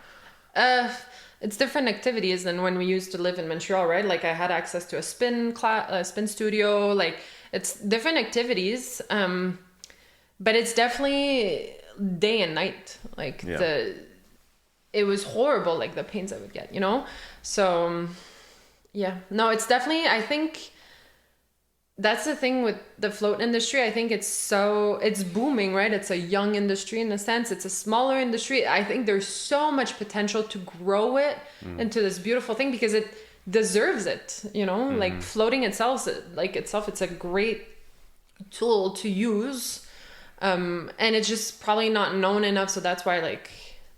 It's different activities than when we used to live in Montreal, right? Like, I had access to a spin studio. Like, it's different activities, but it's definitely day and night. Like, it was horrible, like the pains I would get, So no, it's definitely, I think that's the thing with the float industry. I think it's booming, right? It's a young industry in a sense. It's a smaller industry. I think there's so much potential to grow it into this beautiful thing, because it deserves it, like floating itself, it's a great tool to use. And it's just probably not known enough. So that's why, like,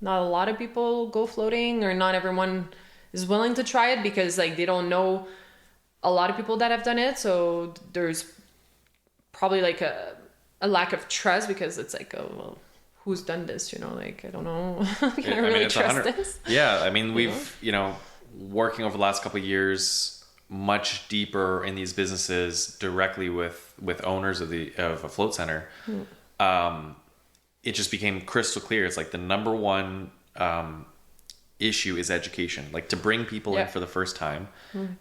not a lot of people go floating, or not everyone is willing to try it, because like they don't know a lot of people that have done it. So there's probably like a lack of trust, because it's like, oh, well, who's done this? Like, I don't know. Can I really trust this? Yeah. I mean, we've, working over the last couple of years, much deeper in these businesses directly with owners of a float center. It just became crystal clear. It's like the number one issue is education. Like to bring people in for the first time,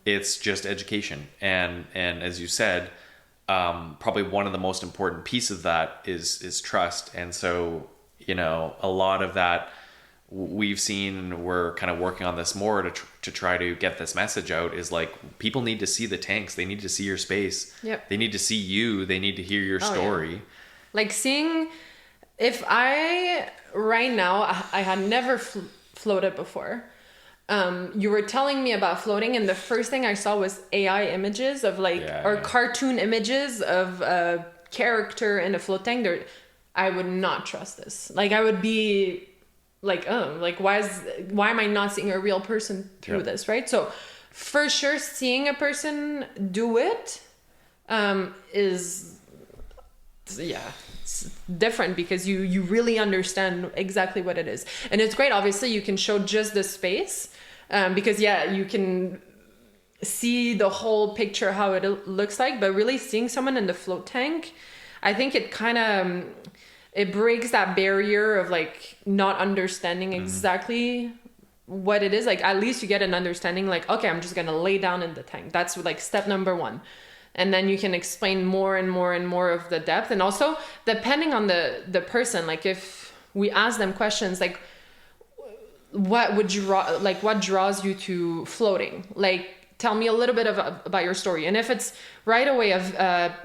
it's just education. And as you said, probably one of the most important pieces of that is trust. And so, you know, a lot of that we've seen, we're kind of working on this more to try to get this message out, is like people need to see the tanks. They need to see your space. Yep. They need to see you. They need to hear your story. Yeah. Like seeing, if right now, I had never floated before. You were telling me about floating, and the first thing I saw was AI images of cartoon images of a character in a float tank. I would not trust this. Like I would be like, oh, like why am I not seeing a real person through this, right? So for sure, seeing a person do it is it's different, because you really understand exactly what it is. And it's great, obviously you can show just the space, because you can see the whole picture, how it looks like, but really seeing someone in the float tank, I think it kind of it breaks that barrier of like not understanding exactly what it is. Like at least you get an understanding, like, okay, I'm just gonna lay down in the tank. That's like step number 1. And then you can explain more and more and more of the depth. And also depending on the person, like if we ask them questions like, what draws you to floating? Like, tell me a little bit about your story. And if it's right away a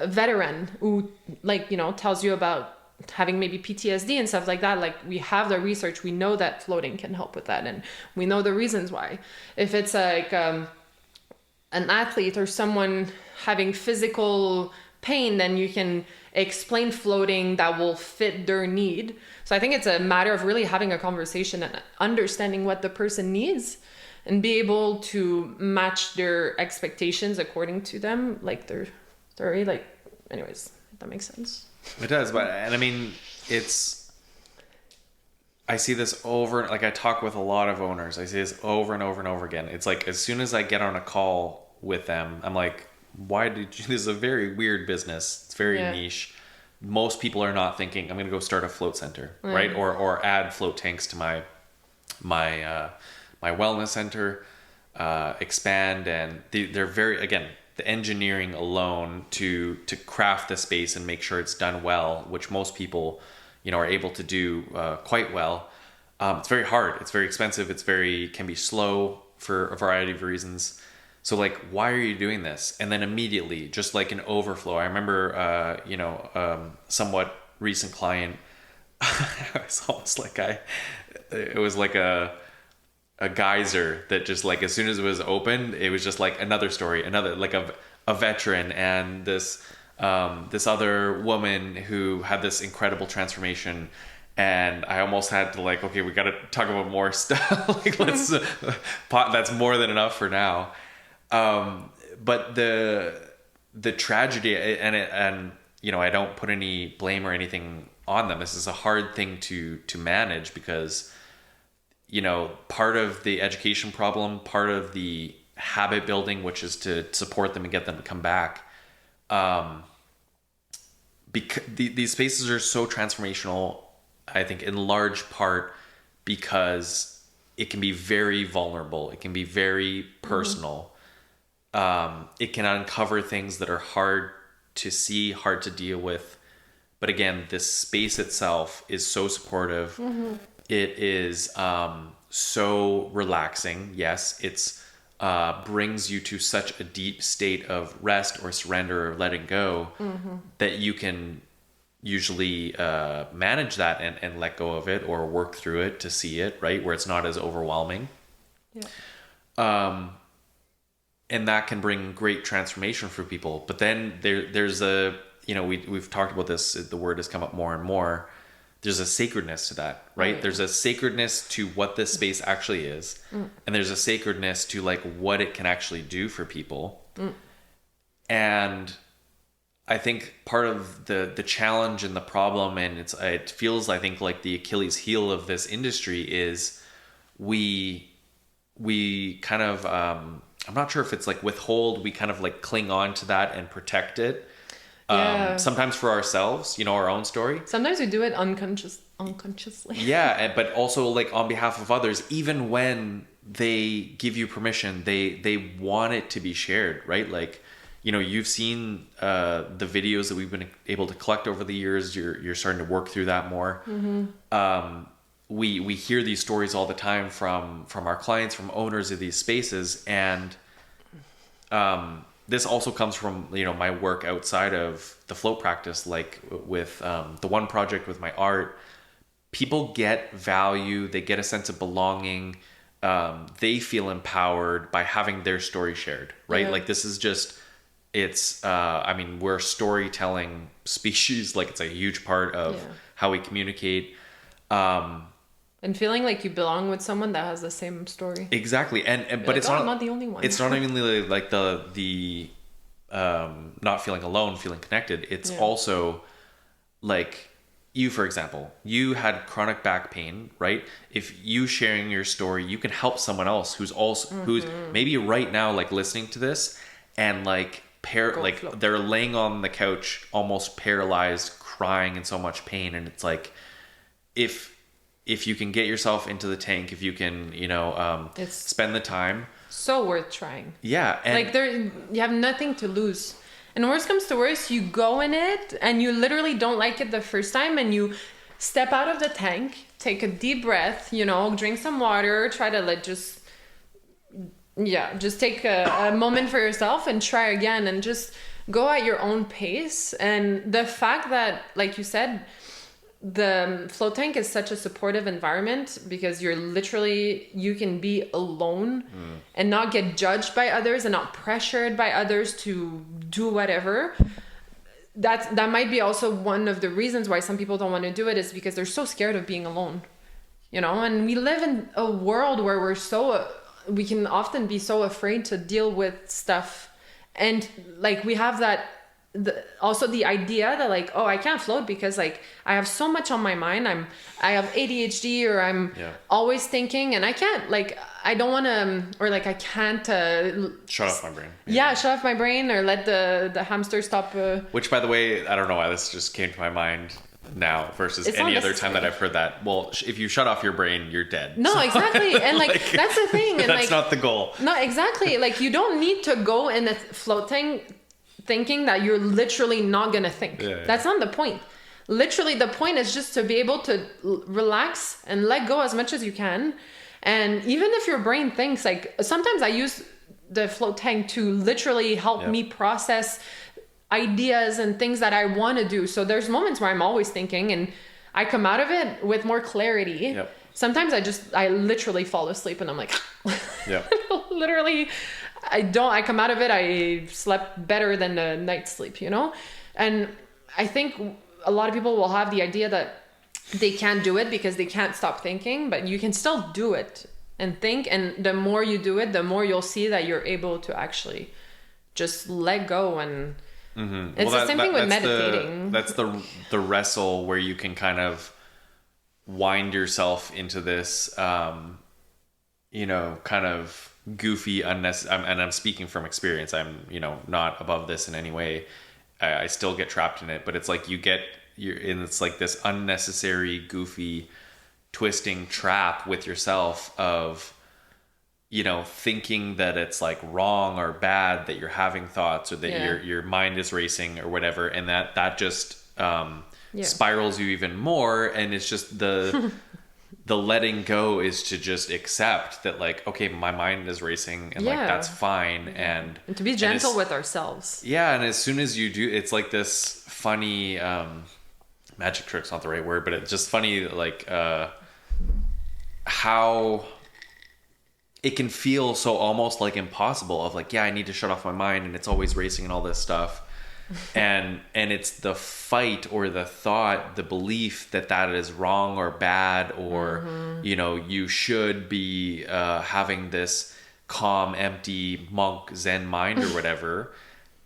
veteran who, like, you know, tells you about having maybe PTSD and stuff like that, like we have the research, we know that floating can help with that, and we know the reasons why. If it's like an athlete or someone having physical pain, then you can explain floating that will fit their need. So I think it's a matter of really having a conversation and understanding what the person needs, and be able to match their expectations according to them, like their story. Like, anyways, if that makes sense. It does, and I mean, I see this over, like I talk with a lot of owners. I see this over and over and over again. It's like, as soon as I get on a call with them, I'm like, this is a very weird business. It's very niche. Most people are not thinking, I'm going to go start a float center, right? Or add float tanks to my wellness center, expand. And they're very, again, the engineering alone to craft the space and make sure it's done well, which most people, you know, are able to do quite well. It's very hard. It's very expensive. Can be slow for a variety of reasons. So like, why are you doing this? And then immediately, just like an overflow. I remember, somewhat recent client, it's almost like it was like a geyser that just like, as soon as it was opened, it was just like another story, another, like a veteran, and this other woman who had this incredible transformation. And I almost had to like, okay, we got to talk about more stuff. Like, let's that's more than enough for now. But the tragedy, and you know, I don't put any blame or anything on them. This is a hard thing to manage, because, you know, part of the education problem, part of the habit building, which is to support them and get them to come back. Because these spaces are so transformational, I think in large part because it can be very vulnerable. It can be very personal. It can uncover things that are hard to see, hard to deal with. But again, this space itself is so supportive. It is so relaxing. Yes, it's brings you to such a deep state of rest or surrender or letting go that you can usually manage that and let go of it, or work through it to see it, right, where it's not as overwhelming. And that can bring great transformation for people. But then there's a, you know, we've talked about this, the word has come up more and more. There's a sacredness to that, right? There's a sacredness to what this space actually is. And there's a sacredness to like what it can actually do for people. And I think part of the challenge and the problem, and it feels, I think, like the Achilles heel of this industry is we kind of, I'm not sure if it's like withhold, we kind of like cling on to that and protect it. Sometimes for ourselves, you know, our own story. Sometimes we do it unconsciously. Yeah, but also like on behalf of others, even when they give you permission, they want it to be shared, right? Like, you know, you've seen the videos that we've been able to collect over the years. You're starting to work through that more. We hear these stories all the time from our clients, from owners of these spaces, and this also comes from, you know, my work outside of the float practice, like with the one project with my art. People get value, they get a sense of belonging, they feel empowered by having their story shared, right? Like this is just, it's I mean, we're a storytelling species, like it's a huge part of how we communicate. And feeling like you belong with someone that has the same story. But like, it's I'm not the only one. It's not even really like the not feeling alone, feeling connected. It's also like, you, for example, you had chronic back pain, right? If you sharing your story, you can help someone else who's maybe right now like listening to this and like they're laying on the couch almost paralyzed, crying in so much pain, and it's like, if you can get yourself into the tank, if you can, you know, spend the time, so worth trying. Yeah, and like you have nothing to lose. And worst comes to worst, you go in it and you literally don't like it the first time, and you step out of the tank, take a deep breath, you know, drink some water, try to like just take a moment for yourself and try again, and just go at your own pace. And the fact that, like you said, the float tank is such a supportive environment, because you can be alone and not get judged by others and not pressured by others to do whatever. That might be also one of the reasons why some people don't want to do it, is because they're so scared of being alone, you know. And we live in a world where we can often be so afraid to deal with stuff, and like we have that also the idea that like, oh, I can't float because like I have so much on my mind. I have ADHD, or I'm always thinking, and I can't, like, I don't want to, or like I can't shut off my brain. Shut off my brain, or let the hamster stop. Which, by the way, I don't know why this just came to my mind now versus any other time that I've heard that. Well, if you shut off your brain, you're dead. No, so, exactly. And like that's the thing. And that's like, not the goal. No, exactly. Like you don't need to go in a floating thinking that you're literally not gonna think. That's not the point. Literally the point is just to be able to relax and let go as much as you can. And even if your brain thinks, like sometimes I use the float tank to literally help me process ideas and things that I want to do. So there's moments where I'm always thinking, and I come out of it with more clarity. Sometimes I literally fall asleep, and I'm like literally I come out of it, I slept better than a night's sleep, you know? And I think a lot of people will have the idea that they can't do it because they can't stop thinking, but you can still do it and think. And the more you do it, the more you'll see that you're able to actually just let go. And it's the same thing with meditating. That's the wrestle where you can kind of wind yourself into this, you know, kind of goofy, unnecessary, and I'm speaking from experience. I'm, you know, not above this in any way. I still get trapped in it, but it's like it's like this unnecessary, goofy, twisting trap with yourself of, you know, thinking that it's like wrong or bad that you're having thoughts, or that your mind is racing or whatever, and that just spirals you even more. And it's just the letting go is to just accept that, like, okay, my mind is racing, and like that's fine, and to be gentle with ourselves. And as soon as you do, it's like this funny magic trick's not the right word, but it's just funny, like how it can feel so almost like impossible, of like, I need to shut off my mind, and it's always racing and all this stuff. and it's the fight or the thought, the belief that is wrong or bad, or you know, you should be having this calm, empty monk Zen mind or whatever.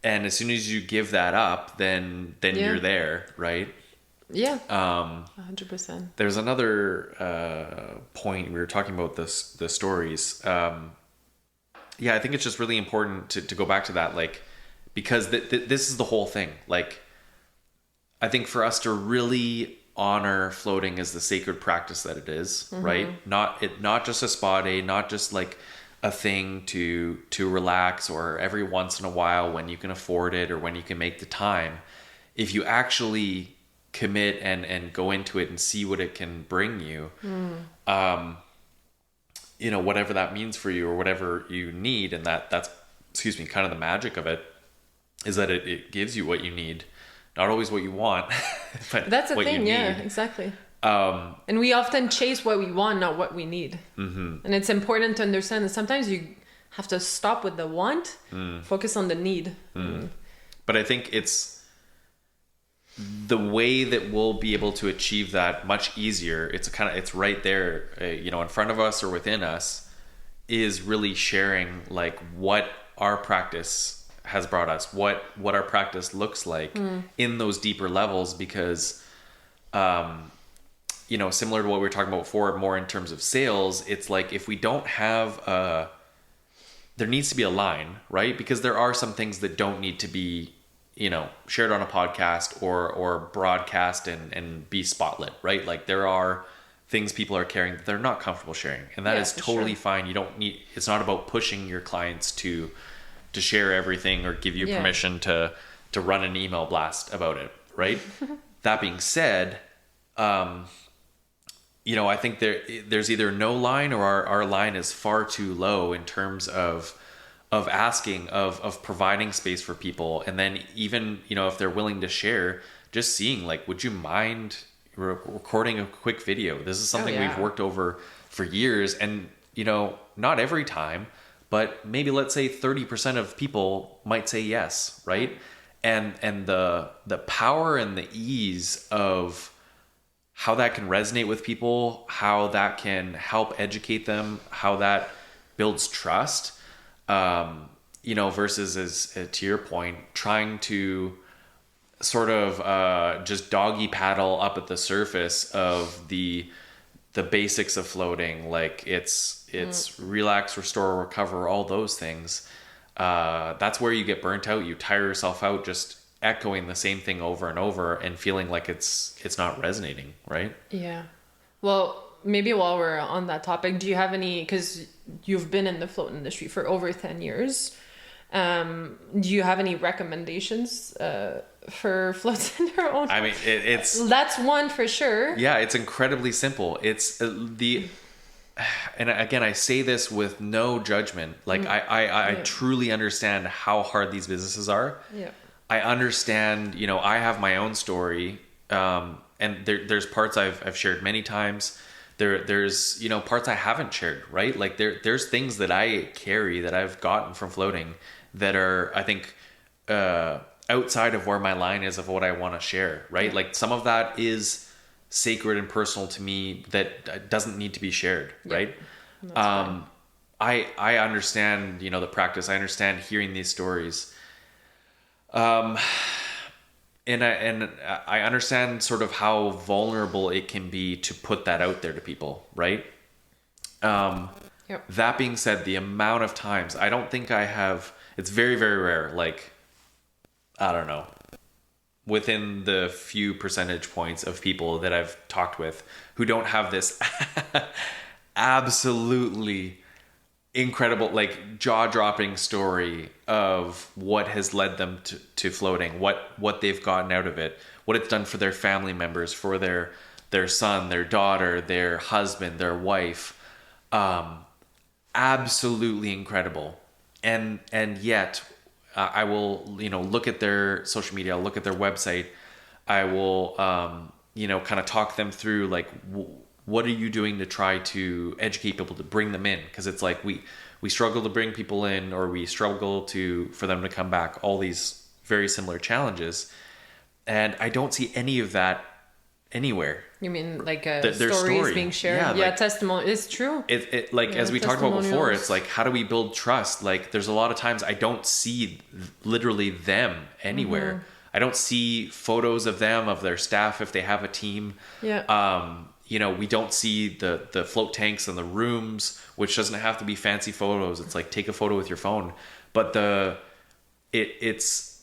And as soon as you give that up, then you're there, right? 100%. There's another point, we were talking about the stories. I think it's just really important to go back to that, like, because this is the whole thing. Like, I think for us to really honor floating as the sacred practice that it is, right? Not just a spa day, not just like a thing to relax or every once in a while when you can afford it or when you can make the time. If you actually commit and go into it and see what it can bring you, you know, whatever that means for you or whatever you need, and that's excuse me, kind of the magic of it is that it gives you what you need, not always what you want, but that's the what thing. you Yeah, need. exactly. And we often chase what we want, not what we need. And it's important to understand that sometimes you have to stop with the want, focus on the need. But I think it's the way that we'll be able to achieve that much easier. It's right there, you know, in front of us or within us, is really sharing like what our practice has brought us, what our practice looks like in those deeper levels, because you know, similar to what we were talking about before, more in terms of sales, it's like if we don't have there needs to be a line, right? Because there are some things that don't need to be, you know, shared on a podcast or broadcast and be spotlit, right? Like there are things people are carrying that they're not comfortable sharing, and that is totally fine. You don't need, it's not about pushing your clients to share everything or give you permission to run an email blast about it, right? That being said, you know, I think there's either no line or our line is far too low in terms of asking, of providing space for people. And then even, you know, if they're willing to share, just seeing like, would you mind recording a quick video? This is something we've worked over for years, and, you know, not every time, but maybe let's say 30% of people might say yes, right? And the power and the ease of how that can resonate with people, how that can help educate them, how that builds trust, you know, versus, as to your point, trying to sort of just doggy paddle up at the surface of the basics of floating. Like it's relax, restore, recover, all those things. That's where you get burnt out. You tire yourself out just echoing the same thing over and over and feeling like it's not resonating, right? Yeah. Well, maybe while we're on that topic, do you have any, because you've been in the float industry for over 10 years, do you have any recommendations for floats in their own? I mean, it's that's one for sure. Yeah, it's incredibly simple. It's and again, I say this with no judgment. Like I truly understand how hard these businesses are. Yeah. I understand, you know, I have my own story, and there's parts I've shared many times. There's, you know, parts I haven't shared, right? Like there's things that I carry that I've gotten from floating that are, I think, outside of where my line is of what I want to share, right? Yeah. Like some of that is sacred and personal to me that doesn't need to be shared, right? I understand, you know, the practice. I understand hearing these stories. And I understand sort of how vulnerable it can be to put that out there to people, right? That being said, the amount of times, I don't think I have, it's very, very rare, like, I don't know, within the few percentage points of people that I've talked with who don't have this absolutely incredible, like jaw-dropping story of what has led them to floating, what they've gotten out of it, what it's done for their family members, for their son, their daughter, their husband, their wife. Absolutely incredible. And yet I will, you know, look at their social media, I'll look at their website, I will, you know, kind of talk them through like, what are you doing to try to educate people, to bring them in? Because it's like we struggle to bring people in, or we struggle for them to come back, all these very similar challenges. And I don't see any of that anywhere. You mean like stories being shared? Yeah, like, testimony. It's true. It like, as we talked about before, it's like, how do we build trust? Like there's a lot of times I don't see literally them anywhere. I don't see photos of them, of their staff, if they have a team. Yeah. You know, we don't see the float tanks in the rooms, which doesn't have to be fancy photos. It's like, take a photo with your phone. But it's,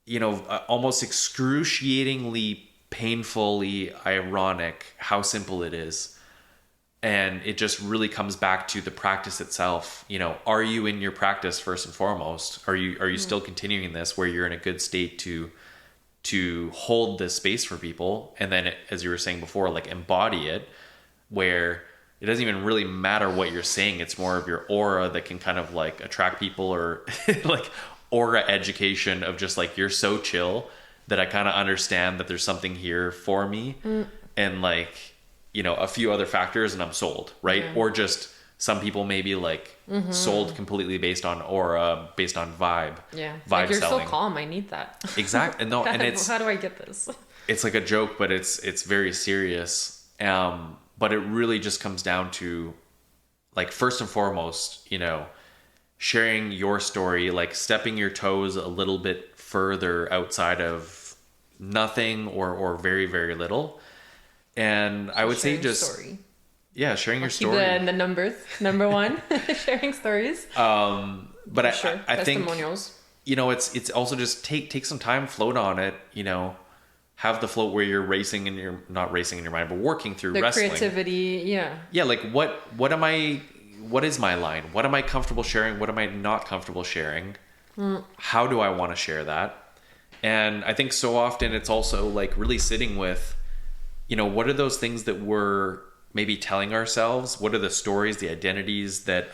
you know, almost excruciatingly painfully ironic how simple it is. And it just really comes back to the practice itself. You know, are you in your practice first and foremost? Are you still continuing this where you're in a good state to hold this space for people? And then, as you were saying before, like embody it, where it doesn't even really matter what you're saying. It's more of your aura that can kind of like attract people, or like aura education of just like, you're so chill that I kind of understand that there's something here for me. And like, you know, a few other factors and I'm sold, right? Or just some people maybe like sold completely based on aura, based on vibe. Yeah. Vibe like you're selling. So calm. I need that. Exactly. And no, and it's, how do I get this? It's like a joke, but it's very serious. But it really just comes down to like, first and foremost, you know, sharing your story, like stepping your toes a little bit further outside of nothing or very, very little. And I would say just story. Yeah, sharing your story. The numbers, number one, sharing stories. But I think, testimonials. You know, it's also just take some time, float on it. You know, have the float where you're racing and you're not racing in your mind, but working through the wrestling. Creativity, yeah. Yeah, like what is my line? What am I comfortable sharing? What am I not comfortable sharing? How do I want to share that? And I think so often it's also like really sitting with, you know, what are those things that we're maybe telling ourselves? What are the stories, the identities that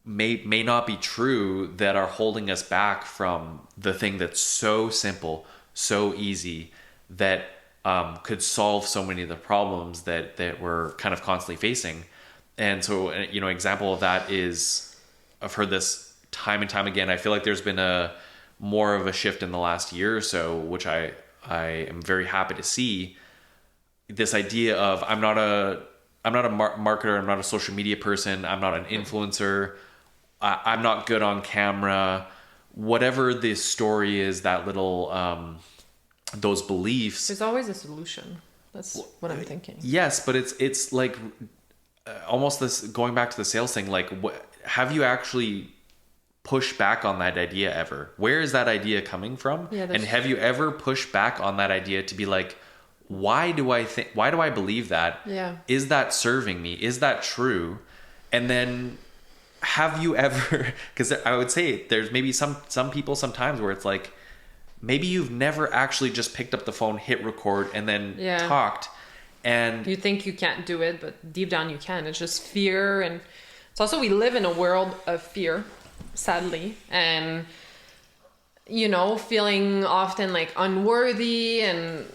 may not be true, that are holding us back from the thing that's so simple, so easy, that could solve so many of the problems that we're kind of constantly facing. And so, you know, example of that is, I've heard this time and time again. I feel like there's been more of a shift in the last year or so, which I am very happy to see. This idea of I'm not a marketer, I'm not a social media person, I'm not an influencer, I'm not good on camera, whatever the story is, that little those beliefs. There's always a solution. That's what I'm thinking. Yes, but it's like almost this, going back to the sales thing, like have you actually pushed back on that idea ever? Where is that idea coming from? Yeah, and have you ever pushed back on that idea to be like, why do I believe that? Yeah. Is that serving me? Is that true? And then have you ever, because I would say there's maybe some people sometimes where it's like, maybe you've never actually just picked up the phone, hit record, and then talked. And you think you can't do it, but deep down you can. It's just fear. And it's also, we live in a world of fear, sadly. And, you know, feeling often like unworthy and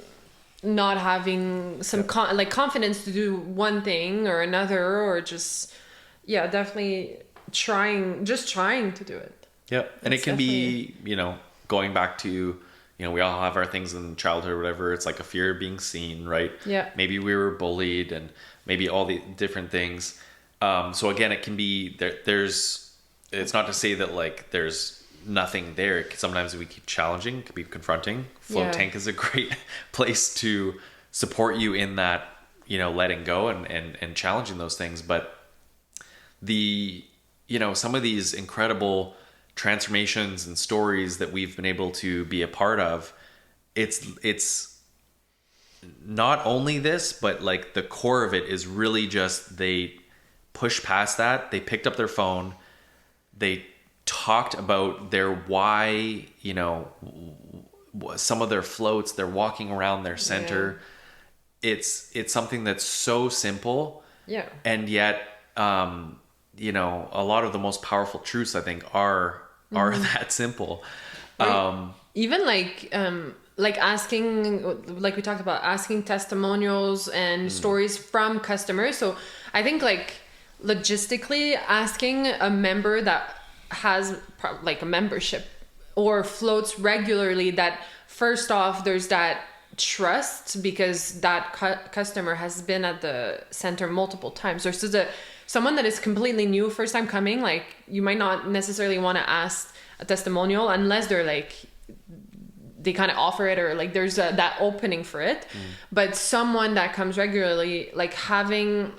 not having some confidence to do one thing or another, or just, definitely trying to do it. Yeah. And it can be, you know, going back to, you know, we all have our things in childhood or whatever. It's like a fear of being seen, right? Yeah. Maybe we were bullied and maybe all the different things. So again, it can be it's not to say that like there's nothing there. Sometimes we keep challenging, could be confronting. Float tank is a great place to support you in that, you know, letting go and challenging those things. But some of these incredible transformations and stories that we've been able to be a part of, it's not only this, but like the core of it is really just, they pushed past that. They picked up their phone. They talked about their why, you know, some of their floats, they're walking around their center. Yeah. It's something that's so simple. Yeah. And yet, you know, a lot of the most powerful truths, I think, are that simple. Right. Even like asking, like we talked about, asking testimonials and stories from customers. So I think like logistically asking a member that has like a membership or floats regularly, that first off, there's that trust because that customer has been at the center multiple times. Versus someone that is completely new, first time coming, like you might not necessarily want to ask a testimonial unless they're like, they kind of offer it, or like there's that opening for it. But someone that comes regularly, like having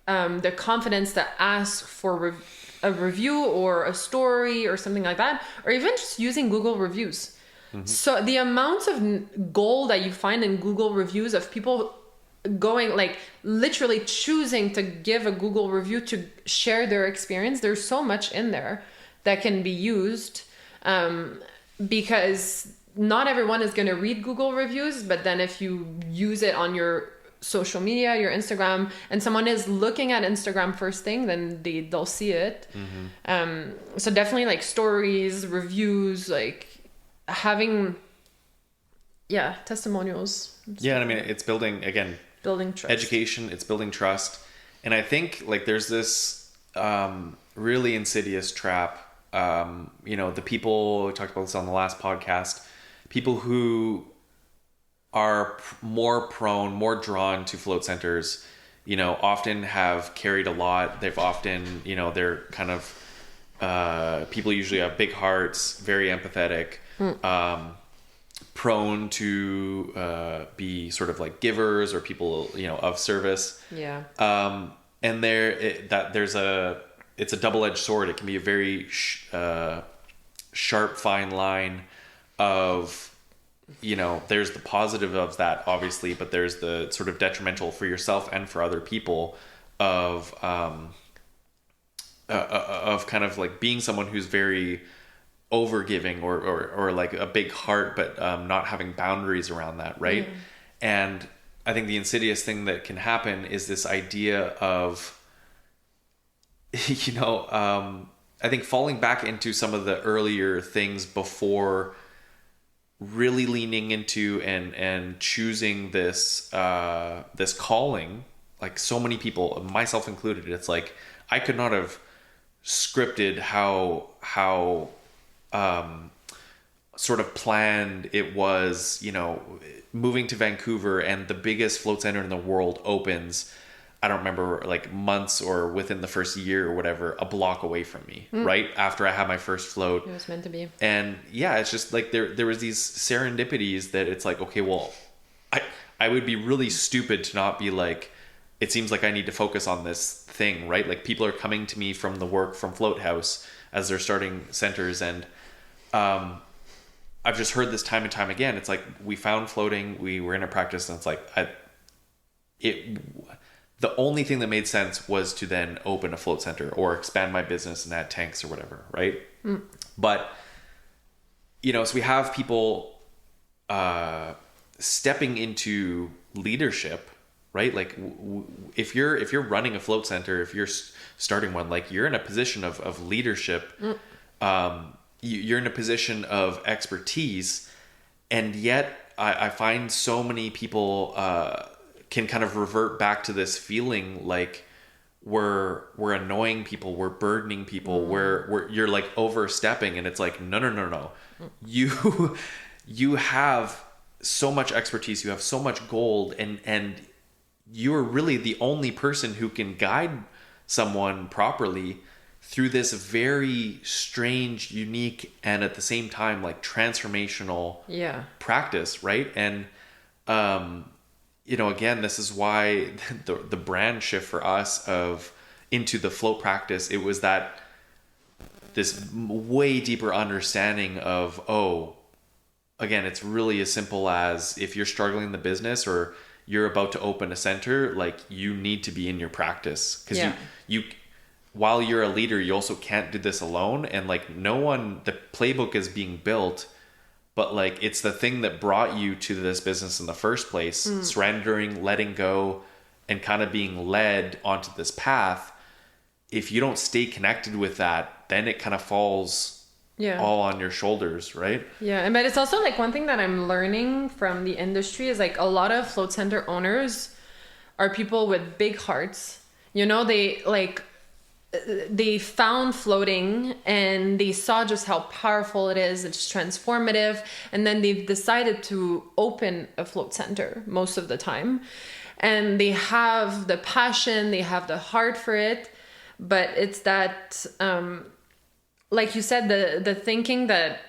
the confidence to ask for a review or a story or something like that, or even just using Google reviews. So the amount of gold that you find in Google reviews of people going, like, literally choosing to give a Google review to share their experience, there's so much in there that can be used, because not everyone is going to read Google reviews, but then if you use it on your social media, your Instagram, and someone is looking at Instagram first thing, then they'll see it. So definitely, like, stories, reviews, like having testimonials. Yeah, and I mean, it's building trust, education, it's building trust. And I think, like, there's this really insidious trap. The people, we talked about this on the last podcast, people who are more drawn to float centers, often have carried a lot. They've often, they're kind of, people usually have big hearts, very empathetic, prone to be sort of like givers or people, of service. Yeah. And it's a double-edged sword. It can be a very sharp, fine line of, there's the positive of that, obviously, but there's the sort of detrimental for yourself and for other people of kind of like being someone who's very overgiving or like a big heart, but not having boundaries around that, right? And I think the insidious thing that can happen is this idea of, I think falling back into some of the earlier things before really leaning into and choosing this this calling. Like, so many people, myself included, it's like I could not have scripted how sort of planned it was, moving to Vancouver, and the biggest float center in the world opens, I don't remember, like months or within the first year or whatever, a block away from me, right after I had my first float. It was meant to be. And yeah, it's just like there was these serendipities that it's like, okay, well, I would be really stupid to not be like, it seems like I need to focus on this thing, right? Like, people are coming to me from the work from Float House as they're starting centers, and I've just heard this time and time again. It's like, we found floating, we were in a practice, and it's like the only thing that made sense was to then open a float center or expand my business and add tanks or whatever, right? But so we have people stepping into leadership, right? Like, if you're running a float center, if you're starting one, like, you're in a position of leadership. You're in a position of expertise, and yet I find so many people can kind of revert back to this feeling like we're annoying people, we're burdening people, we're you're like overstepping, and it's like, no. You have so much expertise, you have so much gold, and you're really the only person who can guide someone properly through this very strange, unique, and at the same time, like, transformational practice, right? And again, this is why the brand shift for us into the float practice, it was that this way deeper understanding of, again, it's really as simple as, if you're struggling in the business or you're about to open a center, like, you need to be in your practice, because you while you're a leader, you also can't do this alone. And like, the playbook is being built, but like, it's the thing that brought you to this business in the first place, surrendering, letting go, and kind of being led onto this path. If you don't stay connected with that, then it kind of falls all on your shoulders, right? Yeah. But it's also like, one thing that I'm learning from the industry is like, a lot of float center owners are people with big hearts. They found floating and they saw just how powerful it is. It's transformative. And then they've decided to open a float center most of the time. And they have the passion, they have the heart for it. But it's that, like you said, the thinking that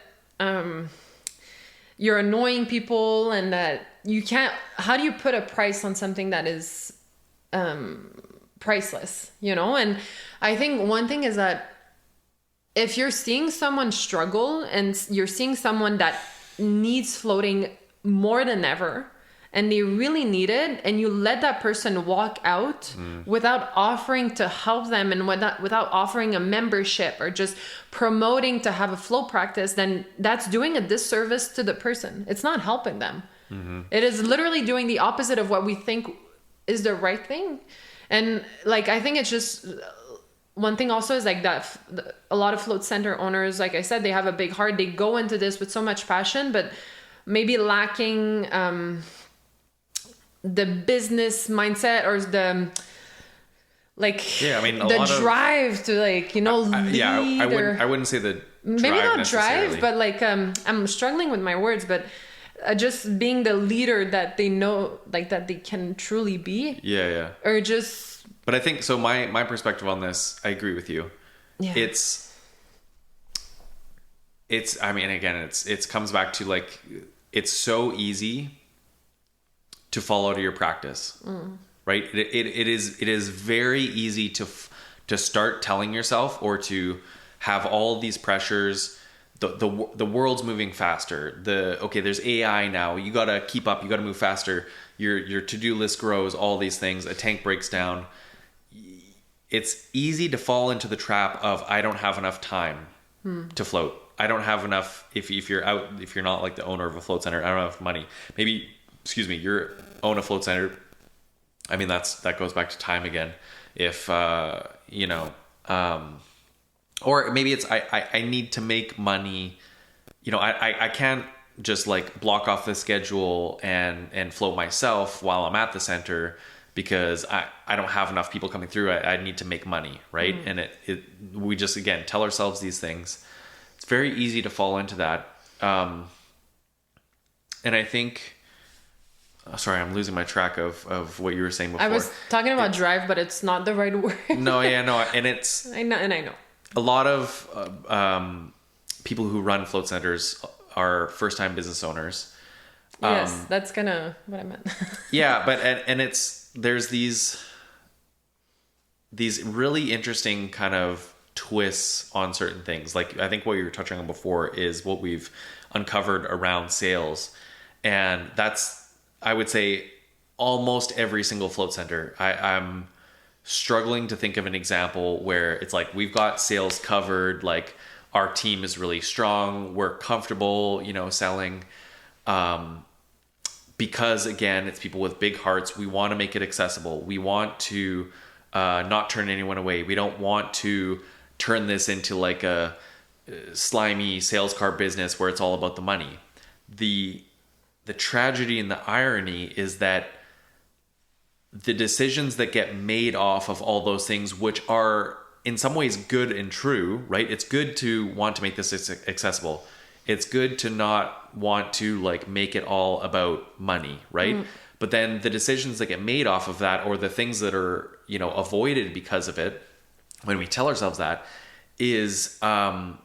you're annoying people, and that you can't, how do you put a price on something that is priceless, And I think one thing is that if you're seeing someone struggle and you're seeing someone that needs floating more than ever, and they really need it, and you let that person walk out without offering to help them, and without offering a membership or just promoting to have a float practice, then that's doing a disservice to the person. It's not helping them. It is literally doing the opposite of what we think is the right thing. And like, I think it's just, one thing also is like that a lot of float center owners, like I said, they have a big heart. They go into this with so much passion, but maybe lacking the business mindset, or the the drive to lead. I wouldn't say the maybe not drive, but I'm struggling with my words, but just being the leader that they know, that they can truly be. Or just. But I think so. My perspective on this, I agree with you. Yeah. It's. I mean, again, it comes back to it's so easy to fall out of your practice, right? It is very easy to start telling yourself, or to have all these pressures. The world's moving faster. There's AI now. You gotta keep up. You gotta move faster. Your to-do list grows. All these things. A tank breaks down. It's easy to fall into the trap of, I don't have enough time to float. I don't have enough. If you're not like the owner of a float center, I don't have enough money. Maybe, you own a float center. I mean, that goes back to time again. If or maybe it's I need to make money. I can't just block off the schedule and float myself while I'm at the center, because I don't have enough people coming through. I need to make money, right? And we just, again, tell ourselves these things. It's very easy to fall into that. And I think, sorry, I'm losing my track of what you were saying before. I was talking about drive, but it's not the right word. No, and I know. A lot of people who run float centers are first-time business owners. Yes, that's kind of what I meant. Yeah, but and there's these really interesting kind of twists on certain things. I think what you were touching on before is what we've uncovered around sales, and that's, I would say, almost every single float center. I'm struggling to think of an example where it's we've got sales covered, our team is really strong, we're comfortable, selling, because again, it's people with big hearts. We want to make it accessible. We want to not turn anyone away. We don't want to turn this into a slimy sales car business where it's all about the money. The tragedy and the irony is that the decisions that get made off of all those things, which are in some ways good and true, right? It's good to want to make this accessible. It's good to not want to make it all about money, right? But then the decisions that get made off of that, or the things that are, avoided because of it, when we tell ourselves that, is, the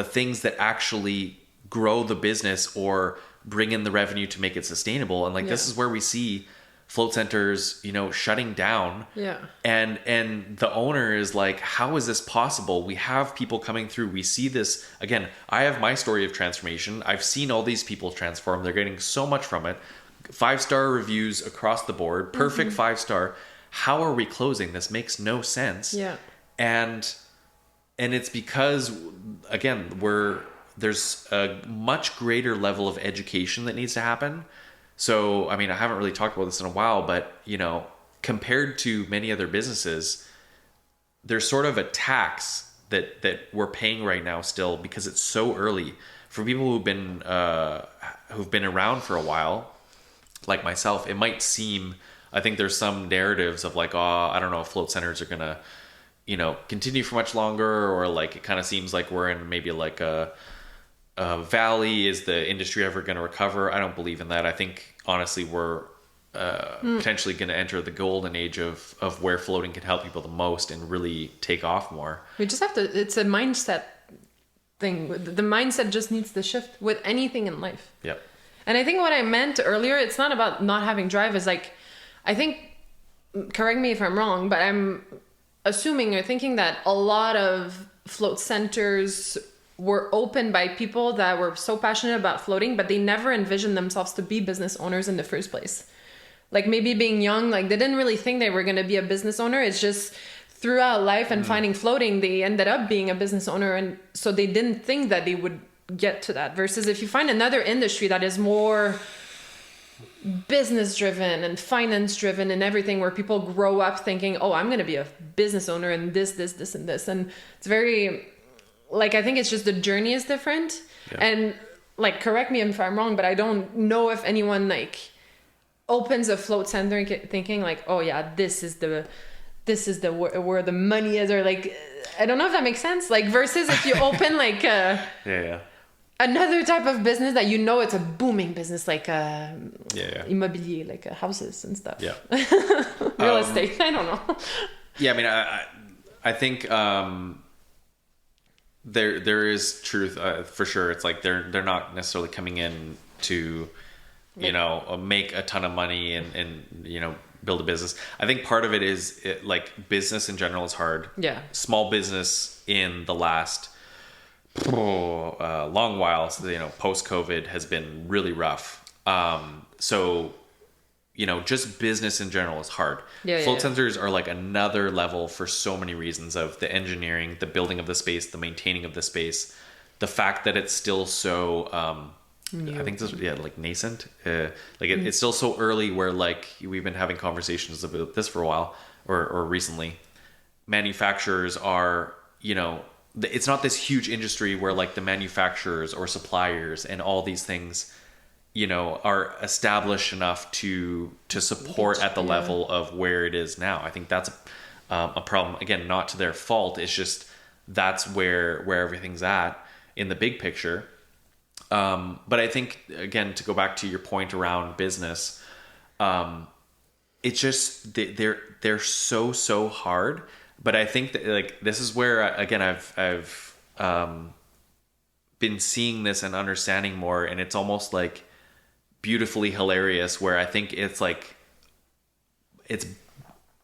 things that actually grow the business or bring in the revenue to make it sustainable. And this is where we see float centers, shutting down. Yeah. And the owner is how is this possible? We have people coming through. We see this. Again, I have my story of transformation. I've seen all these people transform. They're getting so much from it. 5-star reviews across the board. Perfect 5-star. How are we closing? This makes no sense. Yeah. And it's because, again, there's a much greater level of education that needs to happen. So, I mean, I haven't really talked about this in a while, but, compared to many other businesses, there's sort of a tax that we're paying right now still, because it's so early. For people who've been around for a while, like myself, it might seem, I think there's some narratives of I don't know if float centers are going to, continue for much longer, or it kind of seems like we're in maybe a valley. Is the industry ever going to recover? I don't believe in that. I think honestly we're potentially going to enter the golden age of where floating can help people the most and really take off more. We just have to, it's a mindset thing. The mindset just needs to shift with anything in life. Yep. And I think what I meant earlier, it's not about not having drive. Is I think, correct me if I'm wrong, but I'm assuming or thinking that a lot of float centers were opened by people that were so passionate about floating, but they never envisioned themselves to be business owners in the first place. Like maybe being young, like they didn't really think they were going to be a business owner. It's just throughout life and finding floating, they ended up being a business owner. And so they didn't think that they would get to that. Versus if you find another industry that is more business driven and finance driven and everything, where people grow up thinking, oh, I'm going to be a business owner and this, and this. And it's very, like, I think it's just the journey is different. Yeah. And like, correct me if I'm wrong, but I don't know if anyone like opens a float center thinking like, oh yeah, this is the where the money is, or like, I don't know if that makes sense. Like versus if you open like another type of business that you know it's a booming business, like immobilier, like houses and stuff. Yeah. Real estate. I don't know. Yeah, I mean, I think there is truth for sure. It's like they're not necessarily coming in to make a ton of money and build a business. I think part of it is like business in general is hard. Yeah. Small business in the last long while, post-COVID has been really rough. So, just business in general is hard. Float centers are like another level for so many reasons of the engineering, the building of the space, the maintaining of the space, the fact that it's still so, I think this, like nascent, it's still so early where like we've been having conversations about this for a while or recently. Manufacturers are, it's not this huge industry where like the manufacturers or suppliers and all these things, are established enough to support at the level of where it is now. I think that's a problem. Again, not to their fault. It's just that's where everything's at in the big picture. But I think, again, to go back to your point around business, it's just they're so hard. But I think that like this is where again I've been seeing this and understanding more, and it's almost like beautifully hilarious. Where I think it's like it's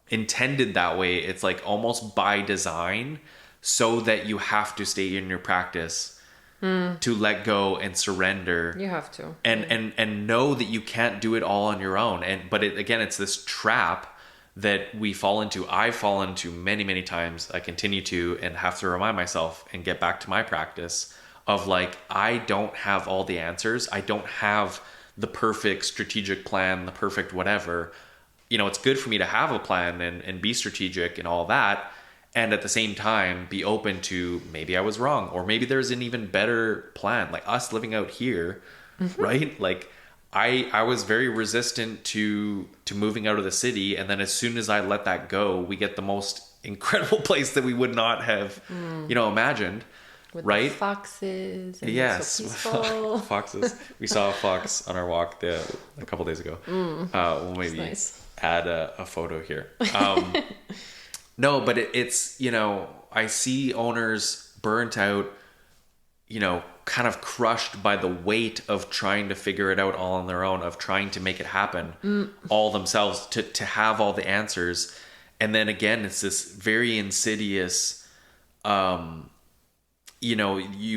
intended that way. It's like almost by design, so that you have to stay in your practice. To let go and surrender. You have to. And know that you can't do it all on your own. But it's this trap that we fall into. I've fallen into many, many times. I continue to, and have to remind myself and get back to my practice of like, I don't have all the answers. I don't have the perfect strategic plan, the perfect whatever. It's good for me to have a plan and be strategic and all that. And at the same time, be open to maybe I was wrong, or maybe there's an even better plan. Like us living out here, right? Like I was very resistant to moving out of the city, and then as soon as I let that go, we get the most incredible place that we would not have, imagined. With right? The foxes. And yes, so peaceful. Foxes. We saw a fox on our walk a couple days ago. We'll maybe add a photo here. No, but it's, I see owners burnt out, kind of crushed by the weight of trying to figure it out all on their own, of trying to make it happen all themselves, to have all the answers. And then again, it's this very insidious, you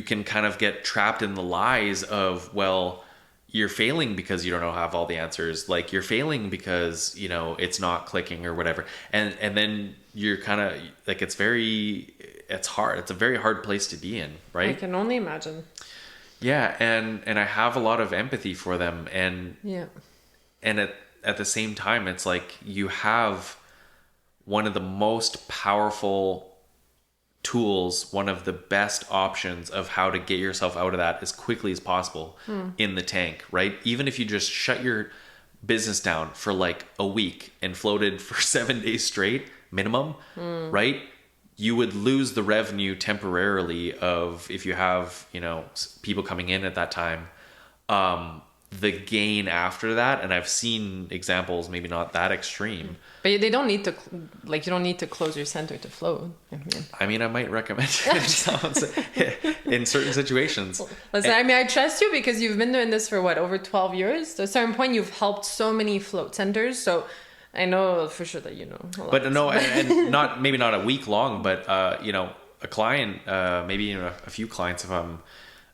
can kind of get trapped in the lies of, well, you're failing because you don't have all the answers. Like you're failing because, it's not clicking or whatever. And then you're kind of like, it's hard. It's a very hard place to be in. Right. I can only imagine. Yeah. And I have a lot of empathy for them. And at the same time, it's like you have one of the most powerful tools, one of the best options of how to get yourself out of that as quickly as possible in the tank, right? Even if you just shut your business down for like a week and floated for 7 days straight minimum, right? You would lose the revenue temporarily of, if you have, people coming in at that time, the gain after that. And I've seen examples, maybe not that extreme, but they don't need to, you don't need to close your center to float. I might recommend it in certain situations. Listen, I trust you because you've been doing this for over 12 years. To a certain point, you've helped so many float centers. So I know for sure that a lot. But no, and not, maybe not a week long, but a client, maybe a few clients if I'm,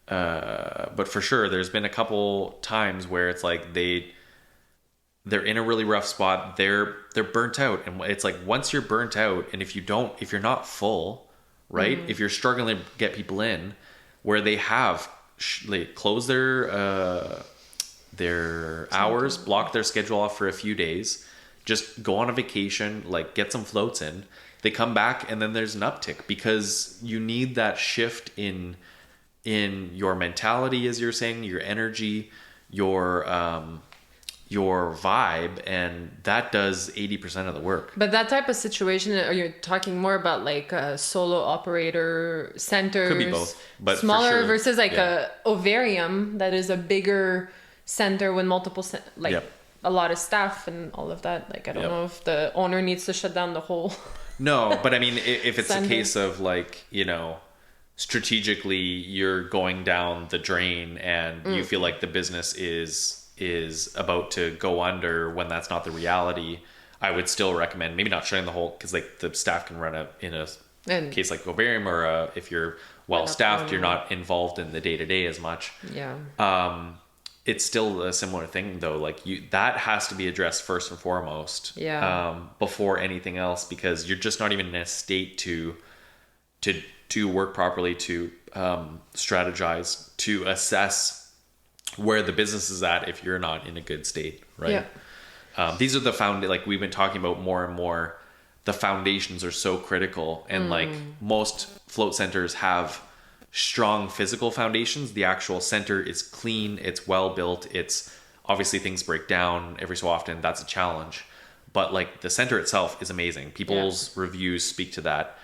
but for sure, there's been a couple times where it's like they're in a really rough spot. They're burnt out, and it's like once you're burnt out, and if you're not full, right? If you're struggling to get people in, where they have like close their hours, block their schedule off for a few days, just go on a vacation, like get some floats in. They come back, and then there's an uptick because you need that shift in your mentality, as you're saying, your energy, your vibe, and that does 80% of the work. But that type of situation, are you talking more about like a solo operator centers? Could be both, but smaller for sure, versus like a ovarium that is a bigger center with multiple a lot of staff and all of that. Like I don't know if the owner needs to shut down the whole. No, but I mean, if it's center. a case of like, strategically you're going down the drain and you feel like the business is about to go under when that's not the reality, I would still recommend maybe not shutting the whole, because like the staff can run in a case like ovarium, or if you're well staffed, you're not involved in the day-to-day as much. It's still a similar thing though, like that has to be addressed first and foremost, before anything else, because you're just not even in a state to work properly, to strategize, to assess where the business is at if you're not in a good state, right? These are the like we've been talking about more and more, the foundations are so critical, and like most float centers have strong physical foundations. The actual center is clean, it's well built, it's obviously things break down every so often, that's a challenge, but like the center itself is amazing. People's reviews speak to that.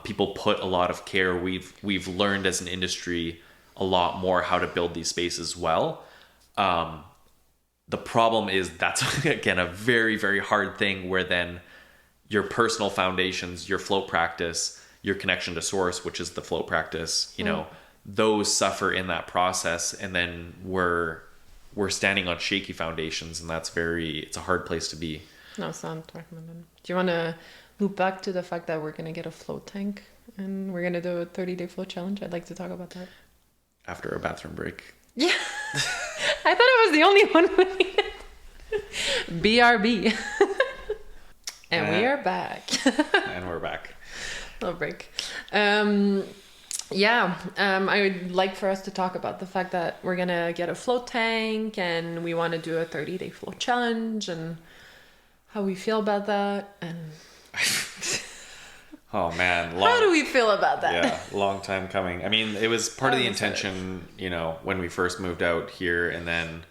People put a lot of care. We've learned as an industry a lot more how to build these spaces well. The problem is that's again a very, very hard thing, where then your personal foundations, your float practice, your connection to source, which is the float practice, those suffer in that process, and then we're standing on shaky foundations, and it's a hard place to be. No, it's not recommended. Do you want to loop back to the fact that we're going to get a float tank and we're going to do a 30-day float challenge? I'd like to talk about that. After a bathroom break. Yeah. I thought I was the only one who needed BRB. And we are back. And we're back. Little break. I would like for us to talk about the fact that we're going to get a float tank and we want to do a 30-day float challenge and how we feel about that. And oh man, how do we feel about that? Yeah, long time coming. I mean, it was part of the intention, when we first moved out here, and then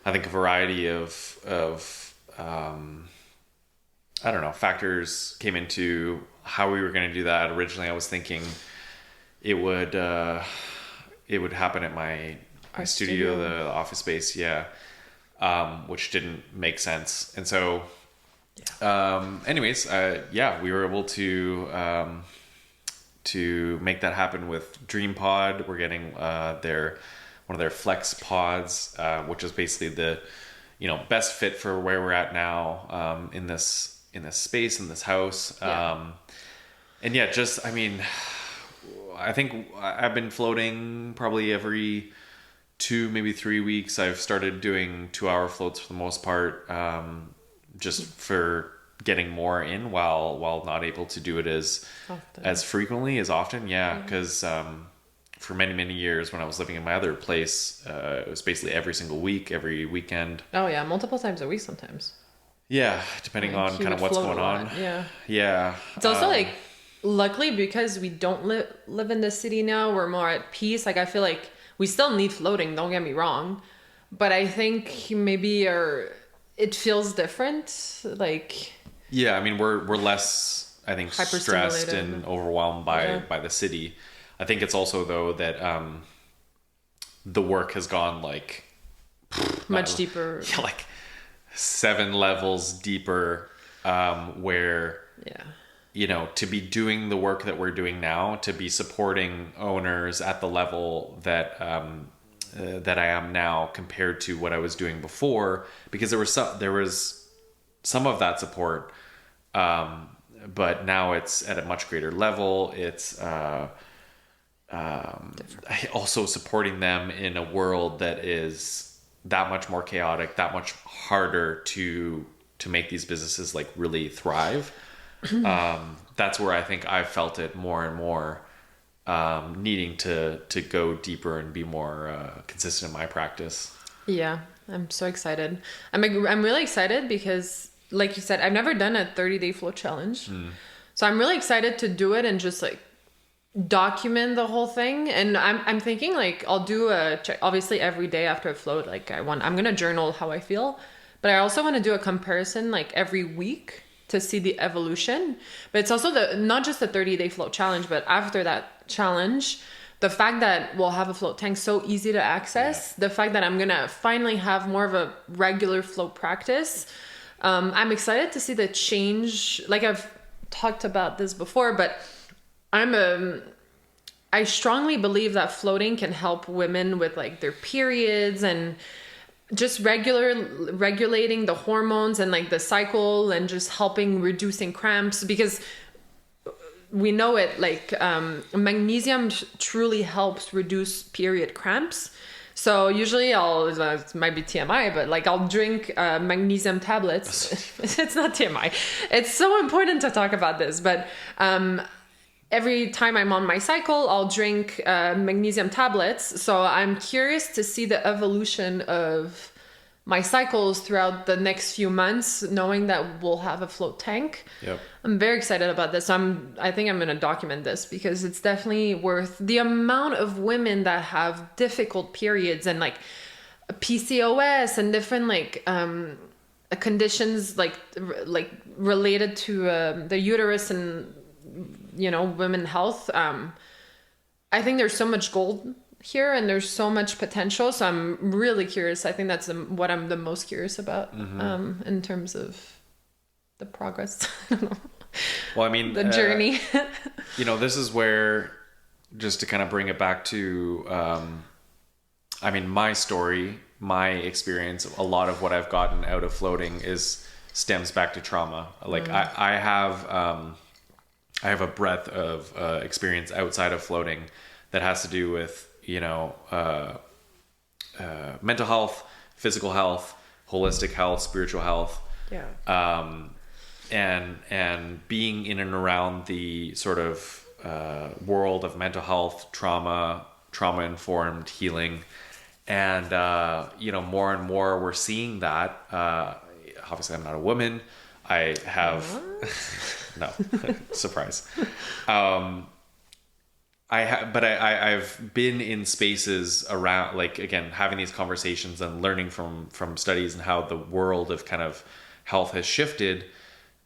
I think a variety of I don't know, factors came into how we were going to do that. Originally, I was thinking it would happen at my studio, the office space, which didn't make sense, and so. Anyways, we were able to make that happen with Dreampod. We're getting one of their flex pods, which is basically the best fit for where we're at now in this space, in this house. I think I've been floating probably every 2, maybe 3 weeks. I've started doing 2-hour floats for the most part. Just for getting more in while not able to do it as frequently, as often. Because for many years when I was living in my other place, it was basically every single week, every weekend. Oh yeah, multiple times a week sometimes. Yeah, depending on kind of what's going on. Yeah. It's also like, luckily, because we don't live in the city now, we're more at peace. Like I feel like we still need floating, don't get me wrong, but I think maybe it feels different. Like, yeah, I mean, we're less, I think, stressed and overwhelmed by the city. I think it's also though that the work has gone like much deeper, like 7 levels deeper, where to be doing the work that we're doing now, to be supporting owners at the level that I am now compared to what I was doing before, because there was some of that support but now it's at a much greater level. It's also supporting them in a world that is that much more chaotic, that much harder to make these businesses like really thrive. That's where I think I've felt it more and more, needing to go deeper and be more consistent in my practice. Yeah, I'm so excited. I'm really excited because, like you said, I've never done a 30-day float challenge. So I'm really excited to do it and just like document the whole thing. And I'm thinking like I'll do a check, obviously every day after a float. Like I'm gonna journal how I feel, but I also want to do a comparison like every week to see the evolution. But it's also not just the 30-day float challenge, but after that challenge, the fact that we'll have a float tank so easy to access, the fact that I'm gonna finally have more of a regular float practice. I'm excited to see the change. Like I've talked about this before, but I strongly believe that floating can help women with like their periods and just regulating the hormones and like the cycle and just helping reducing cramps, because we know it like magnesium truly helps reduce period cramps. So usually it might be TMI, but like I'll drink magnesium tablets. It's not TMI. It's so important to talk about this, but every time I'm on my cycle, I'll drink magnesium tablets. So I'm curious to see the evolution of my cycles throughout the next few months, knowing that we'll have a float tank. Yep. I'm very excited about this. I think I'm going to document this because it's definitely worth the amount of women that have difficult periods and like PCOS and different like conditions like related to the uterus and women health. I think there's so much gold here and there's so much potential, so I'm really curious. I think that's what I'm the most curious about in terms of the progress. I don't know. Well, I mean, the journey. This is where, just to kind of bring it back to my story, my experience, a lot of what I've gotten out of floating stems back to trauma. Like I have a breadth of experience outside of floating that has to do with mental health, physical health, holistic health, spiritual health. Yeah. And being in and around the sort of world of mental health, trauma informed healing, and more and more we're seeing that. Obviously, I'm not a woman. I have no surprise. I've been in spaces around, like, again, having these conversations and learning from studies and how the world of kind of health has shifted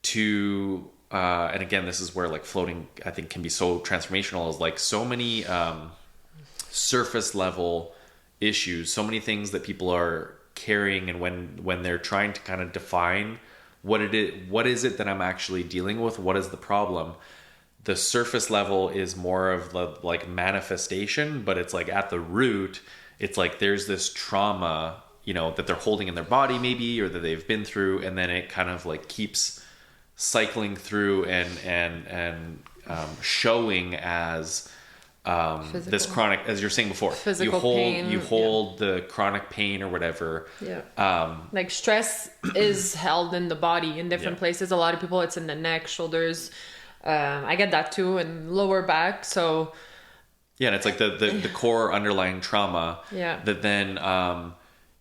to, and again, this is where like floating, I think, can be so transformational, is like so many surface level issues, so many things that people are carrying, and when they're trying to kind of define what is it that I'm actually dealing with, what is the problem, the surface level is more of the like manifestation, but it's like at the root, it's like there's this trauma, that they're holding in their body maybe, or that they've been through, and then it kind of like keeps cycling through and showing as this chronic, as you're saying before, physical pain. You hold the chronic pain or whatever. Yeah. Like stress is held in the body in different places. A lot of people, it's in the neck, shoulders. I get that too, and lower back. So yeah, and it's like the core underlying trauma that then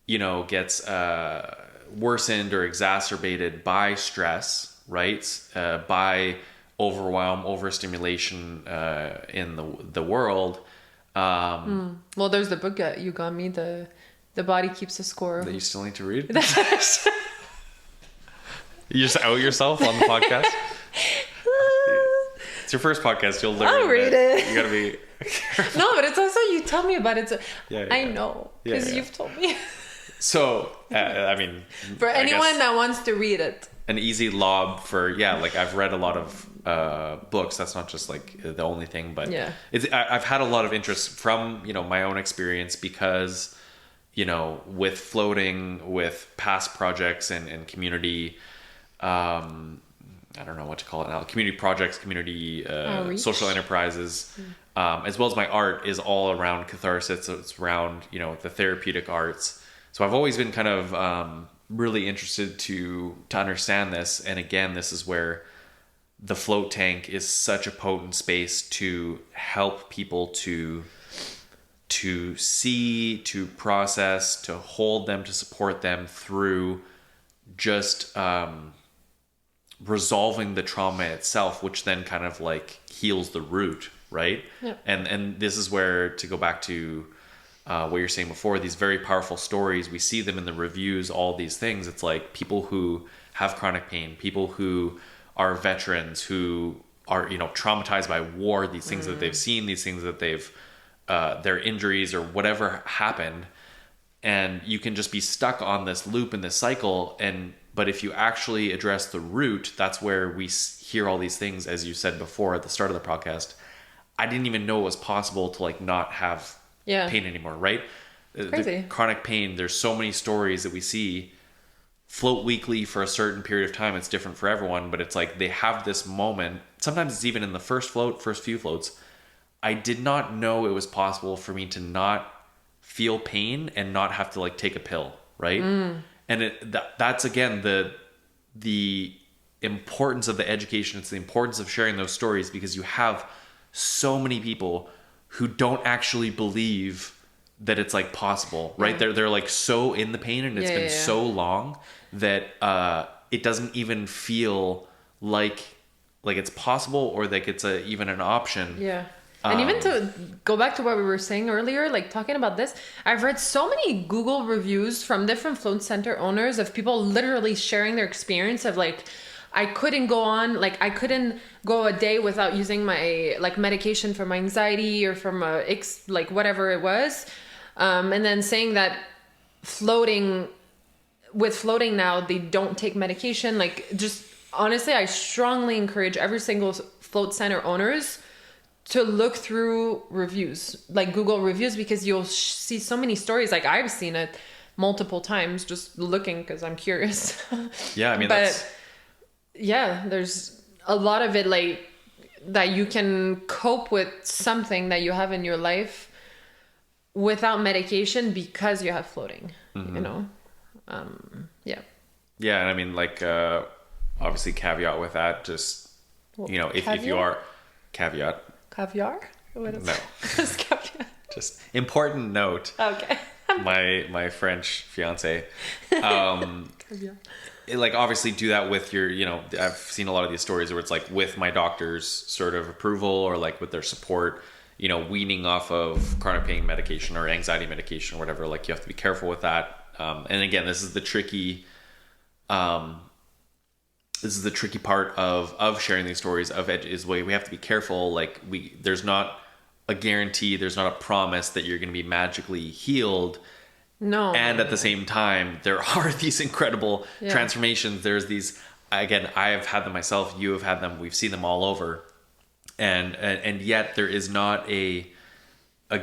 gets worsened or exacerbated by stress, right? By overwhelm, overstimulation in the world. Well, there's the book that you got me, the Body Keeps a Score. That you still need to read? You just out yourself on the podcast? It's your first podcast. You'll learn. I'll read it. You gotta be careful. No, but it's also, you tell me about it. So yeah. I know, because you've told me. So, for anyone that wants to read it. An easy lob for, like I've read a lot of books. That's not just like the only thing, but I've had a lot of interest from, my own experience, because, with floating, with past projects and community, I don't know what to call it now, community projects, community social enterprises, as well as my art is all around catharsis. So it's around, you know, the therapeutic arts. So I've always been kind of really interested to understand this. And again, this is where the float tank is such a potent space to help people to see, to process, to hold them, to support them through just resolving the trauma itself, which then kind of like heals the root, right? Yeah. And this is where, to go back to what you're saying before, these very powerful stories, we see them in the reviews, all these things. It's like people who have chronic pain, people who are veterans, who are, you know, traumatized by war, these things that they've seen, these things that they've their injuries or whatever happened, and you can just be stuck on this loop in this cycle. But if you actually address the root, that's where we hear all these things, as you said before at the start of the podcast. I didn't even know it was possible to like not have pain anymore, right? Crazy. The chronic pain, there's so many stories that we see float weekly for a certain period of time. It's different for everyone, but it's like they have this moment. Sometimes it's even in the first few floats. I did not know it was possible for me to not feel pain and not have to like take a pill, right? And that's again the importance of the education. It's the importance of sharing those stories, because you have so many people who don't actually believe that it's like possible, right? They're like so in the pain, and it's been so long that it doesn't even feel like it's possible, or like it's even an option. Yeah. And even to go back to what we were saying earlier, like talking about this, I've read so many Google reviews from different float center owners of people literally sharing their experience of like, I couldn't go a day without using my like medication for my anxiety or from like whatever it was. And then saying that floating now, they don't take medication. Like, just honestly, I strongly encourage every single float center owners to look through reviews, like Google reviews, because you'll see so many stories. Like, I've seen it multiple times just looking because I'm curious. Yeah, I mean, there's a lot of it like that you can cope with something that you have in your life without medication because you have floating, you know? Yeah, and I mean, like, obviously caveat with that, just, you know, if you are... Caveat. Caviar? What is no. It's caviar. Just important note. Okay. my French fiancée. Like, obviously do that with your, you know, I've seen a lot of these stories where it's like with my doctor's sort of approval, or like with their support, you know, weaning off of chronic pain medication or anxiety medication or whatever. Like, you have to be careful with that. And again, this is the tricky part of sharing these stories is we have to be careful. Like, there's not a guarantee, there's not a promise that you're going to be magically healed. No. And at the same time, there are these incredible transformations. There's these, again, I have had them myself, you have had them, we've seen them all over. And yet there is not a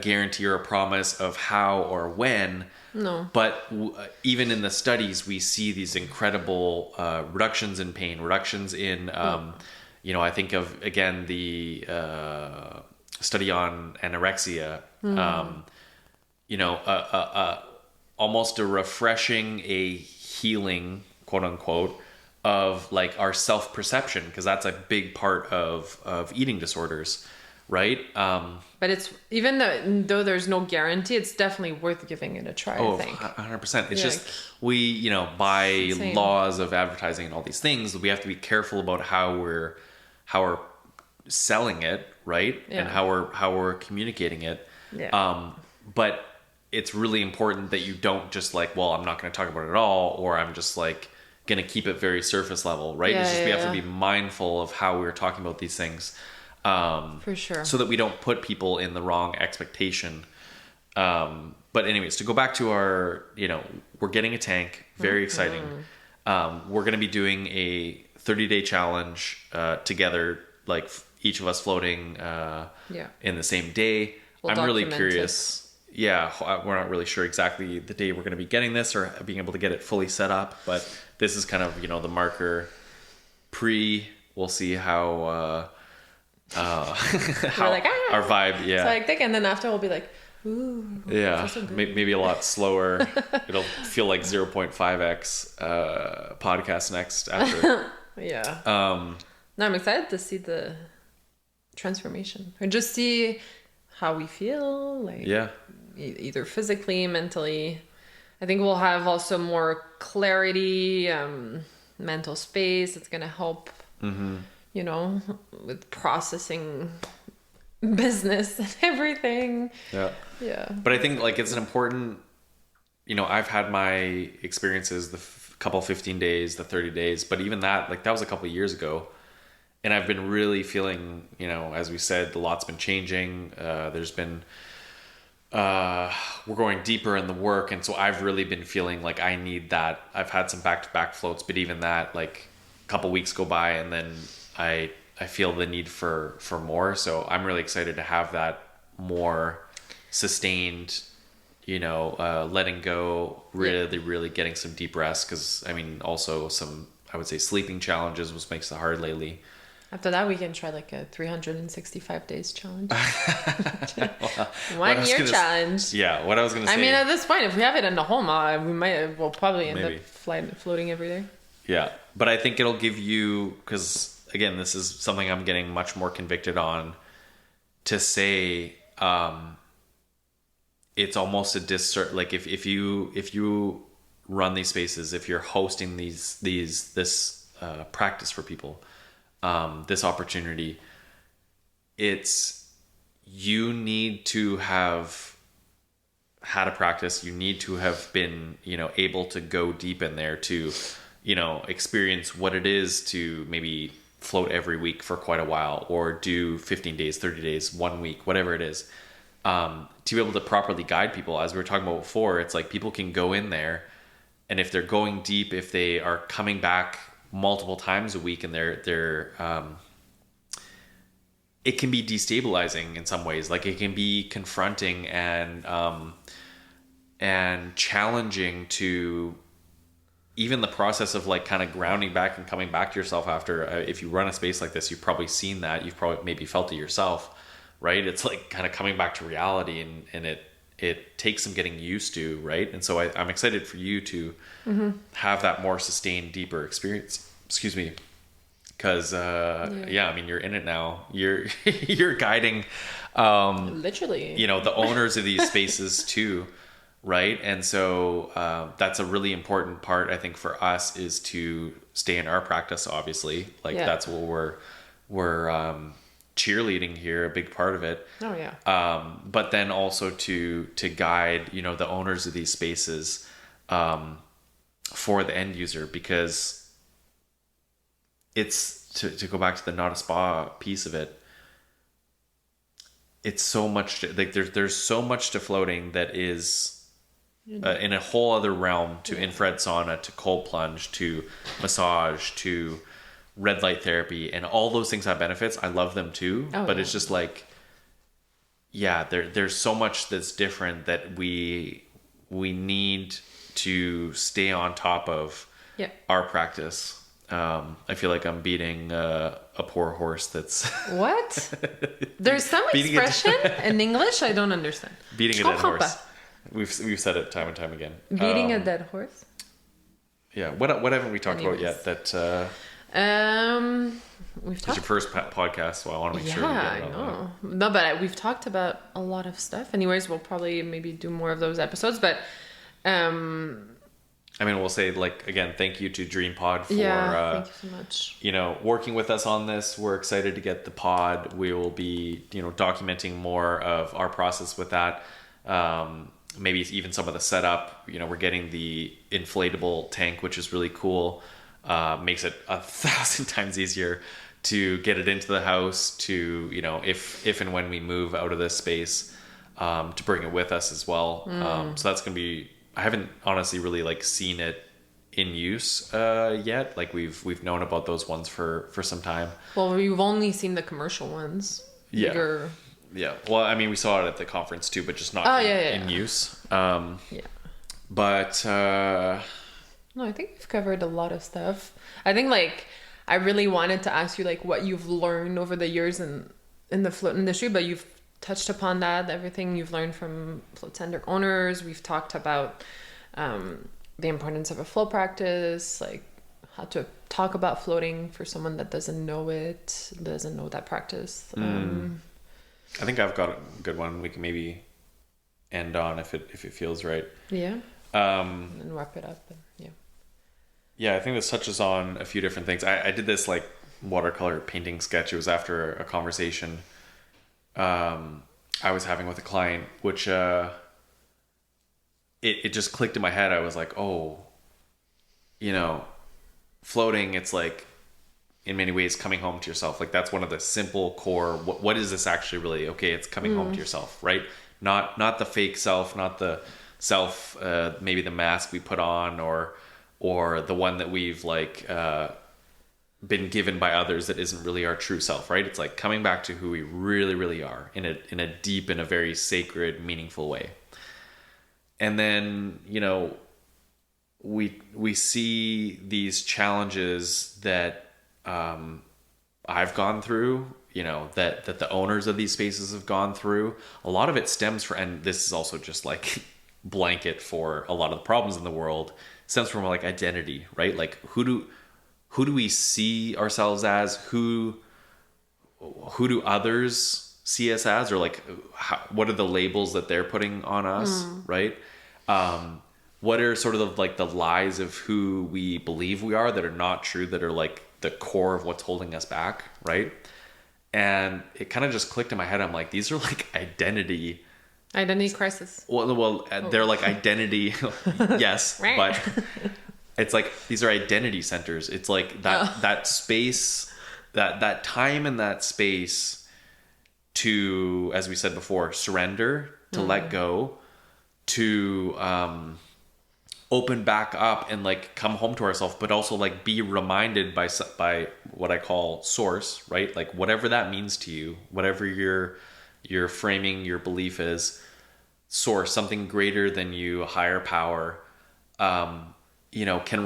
guarantee or a promise of how or when. No. But even in the studies, we see these incredible reductions in pain, reductions in, you know, I think of, again, the study on anorexia, you know, almost a refreshing, a healing, quote unquote, of like our self-perception, because that's a big part of eating disorders. Right. But it's, even though there's no guarantee, it's definitely worth giving it a try. I think 100%. It's just, we, you know, by laws of advertising and all these things, we have to be careful about how we're selling it, right? Yeah. And how we're communicating it. Yeah. But it's really important that you don't just like, well, I'm not going to talk about it at all, or I'm just like going to keep it very surface level, right? It's just, we have to be mindful of how we're talking about these things. For sure. So that we don't put people in the wrong expectation. But anyways, to go back to our, you know, we're getting a tank, very exciting. We're going to be doing a 30-day challenge together, like each of us floating in the same day. I'm really curious. Yeah, we're not really sure exactly the day we're going to be getting this or being able to get it fully set up, but this is kind of, you know, the marker we'll see how we're like, our vibe. Yeah. So hectic, and then after we'll be like, ooh. Yeah. So Maybe a lot slower. It'll feel like 0.5x podcast next after. Yeah. No, I'm excited to see the transformation, or just see how we feel, like either physically, mentally. I think we'll have also more clarity, mental space. It's gonna help, you know, with processing business and everything. Yeah. But I think like it's an important, you know, I've had my experiences, the couple 15 days, the 30 days, but even that, like that was a couple of years ago. And I've been really feeling, you know, as we said, a lot's been changing. There's been, we're going deeper in the work. And so I've really been feeling like I need that. I've had some back-to-back floats, but even that, like a couple weeks go by and then I feel the need for more. So I'm really excited to have that more sustained, you know, letting go, really getting some deep rest. Cause I mean, also some, I would say sleeping challenges, which makes it hard lately. After that, we can try like a 365 days challenge. Well, 1 year challenge. Yeah, what I was going to say. I mean, at this point, if we have it in the home, we'll probably end up floating every day. Yeah, but I think it'll give you, because again, this is something I'm getting much more convicted on, to say it's almost a disservice. Like if you run these spaces, if you're hosting this practice for people, this opportunity, you need to have had a practice. You need to have been, you know, able to go deep in there to, you know, experience what it is to maybe float every week for quite a while, or do 15 days, 30 days, 1 week, whatever it is, to be able to properly guide people. As we were talking about before, it's like people can go in there, and if they're going deep, if they are coming back multiple times a week, and they're it can be destabilizing in some ways. Like it can be confronting and challenging to even the process of like kind of grounding back and coming back to yourself after. If you run a space like this, you've probably seen that. You've probably maybe felt it yourself, right? It's like kind of coming back to reality, and it takes some getting used to, right? And so I'm excited for you to have that more sustained, deeper experience. Excuse me. Because, I mean, you're in it now. You're guiding, literally, you know, the owners of these spaces too, right? And so that's a really important part, I think, for us, is to stay in our practice, obviously. Like that's what we're cheerleading here, a big part of it. Oh yeah. But then also to guide, you know, the owners of these spaces for the end user, because it's to go back to the not a spa piece of it. It's so much like there's so much to floating that is in a whole other realm, to infrared sauna, to cold plunge, to massage, to red light therapy, and all those things have benefits. I love them too, but it's just like, there's so much that's different that we need to stay on top of our practice. I feel like I'm beating a poor horse that's what? There's some expression in English I don't understand. Beating a dead horse. We've said it time and time again. Beating a dead horse. Yeah. What haven't we talked about yet? That we've talked. It's your first podcast, so I want to make sure. Yeah, I know. No, but we've talked about a lot of stuff. Anyways, we'll probably maybe do more of those episodes. But I mean, we'll say, like, again, thank you to Dreampod for thank you so much. You know, working with us on this. We're excited to get the pod. We will be, you know, documenting more of our process with that. Maybe even some of the setup. You know, we're getting the inflatable tank, which is really cool. Makes it 1,000 times easier to get it into the house, to, you know, if and when we move out of this space, to bring it with us as well. So that's going to be, I haven't honestly really like seen it in use yet. Like we've known about those ones for some time. Well, we've only seen the commercial ones. Yeah. Yeah. Well, I mean, we saw it at the conference too, but just not in use. But no, I think we've covered a lot of stuff. I think like I really wanted to ask you like what you've learned over the years in the float industry, but you've touched upon that, everything you've learned from float center owners. We've talked about the importance of a float practice, like how to talk about floating for someone that doesn't know that practice. I think I've got a good one we can maybe end on if it feels right. Yeah. And wrap it up. Yeah, I think this touches on a few different things. I did this like watercolor painting sketch. It was after a conversation I was having with a client, which it just clicked in my head. I was like, oh, floating, it's like in many ways coming home to yourself. Like that's one of the simple core, what is this actually really? Okay, it's coming home to yourself, right? Not the fake self, not the self, maybe the mask we put on or the one that we've like been given by others that isn't really our true self, right? It's like coming back to who we really, really are in a deep, in a very sacred, meaningful way. And then, we see these challenges that I've gone through, that the owners of these spaces have gone through. A lot of it stems from, and this is also just like blanket for a lot of the problems in the world, stems from like identity, right? Like who do we see ourselves as? Who do others see us as? Or like, what are the labels that they're putting on us, right? What are sort of like the lies of who we believe we are that are not true, that are like the core of what's holding us back, right? And it kind of just clicked in my head. I'm like, these are like identity crisis. Well, they're like identity. Yes, but it's like these are identity centers. It's like that space, that time and that space to, as we said before, surrender, to let go, to open back up and like come home to ourselves, but also like be reminded by what I call source, right? Like whatever that means to you, whatever your framing, your belief is, source, something greater than you, a higher power, can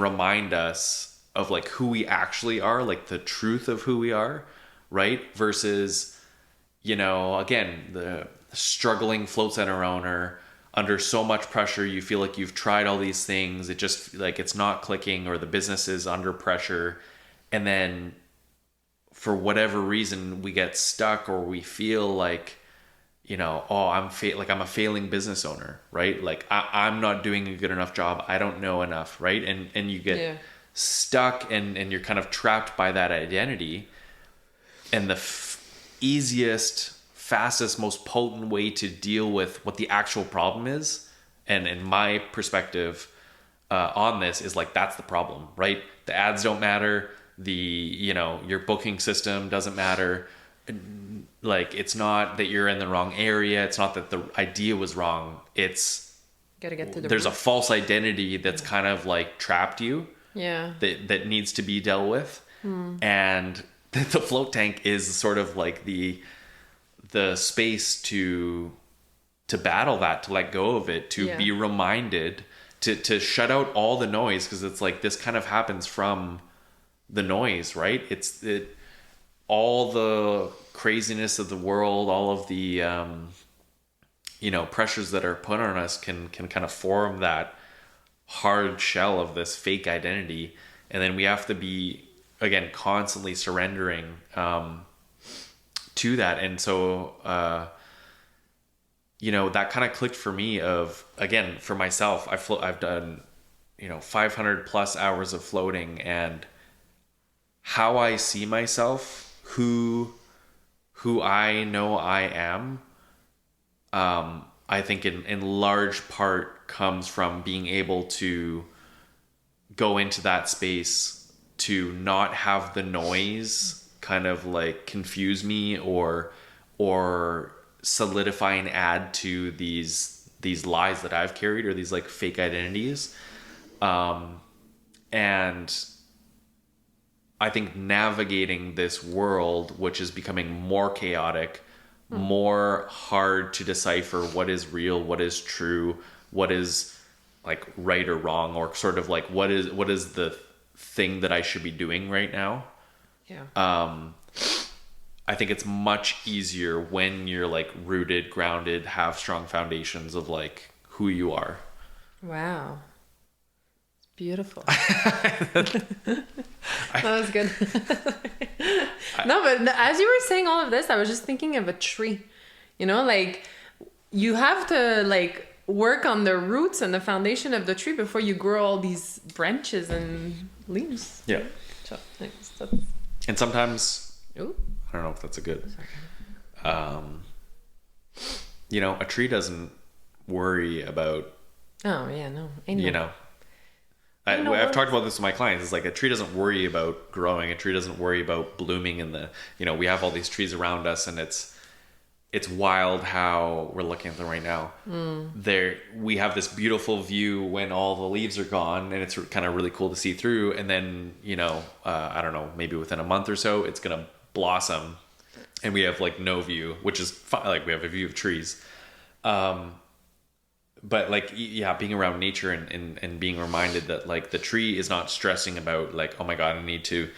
remind us of like who we actually are, like the truth of who we are, right? Versus, again, the struggling float center owner under so much pressure, you feel like you've tried all these things, it just like it's not clicking, or the business is under pressure, and then for whatever reason we get stuck, or we feel like I'm a failing business owner, right? Like I'm not doing a good enough job, I don't know enough, right? And you get stuck and you're kind of trapped by that identity. And the easiest, fastest, most potent way to deal with what the actual problem is, and in my perspective on this, is like that's the problem, right? The ads don't matter, your booking system doesn't matter. Like it's not that you're in the wrong area, it's not that the idea was wrong, it's gotta get to there's a false identity that's kind of like trapped you, that needs to be dealt with. And the float tank is sort of like the space to battle that, to let go of it, to be reminded, to shut out all the noise, because it's like this kind of happens from the noise, right? All the craziness of the world, all of the pressures that are put on us can kind of form that hard shell of this fake identity, and then we have to be, again, constantly surrendering to that. And so that kind of clicked for me of, again, for myself, I've done 500 plus hours of floating, and how I see myself, who I know I am, I think in large part comes from being able to go into that space, to not have the noise kind of like confuse me or solidify and add to these lies that I've carried, or these like fake identities. And I think navigating this world, which is becoming more chaotic, more hard to decipher what is real, what is true, what is like right or wrong, or sort of like what is the thing that I should be doing right now, Yeah. I think it's much easier when you're like rooted, grounded, have strong foundations of like who you are. Wow. It's beautiful. That was good. No, but as you were saying all of this, I was just thinking of a tree. You know, like you have to like work on the roots and the foundation of the tree before you grow all these branches and leaves. Yeah. So, and sometimes, ooh. I don't know if that's a good, you know, a tree doesn't worry about, oh yeah, no, I know. You know, I've talked about this with my clients. It's like a tree doesn't worry about growing. A tree doesn't worry about blooming in the, you know, we have all these trees around us, and it's wild how we're looking at them right now. We have this beautiful view when all the leaves are gone, and it's kind of really cool to see through. And then, you know, I don't know, maybe within a month or so, it's going to blossom and we have like no view, which is fine. Like we have a view of trees. But like, yeah, being around nature and being reminded that like the tree is not stressing about like, oh my God, I need to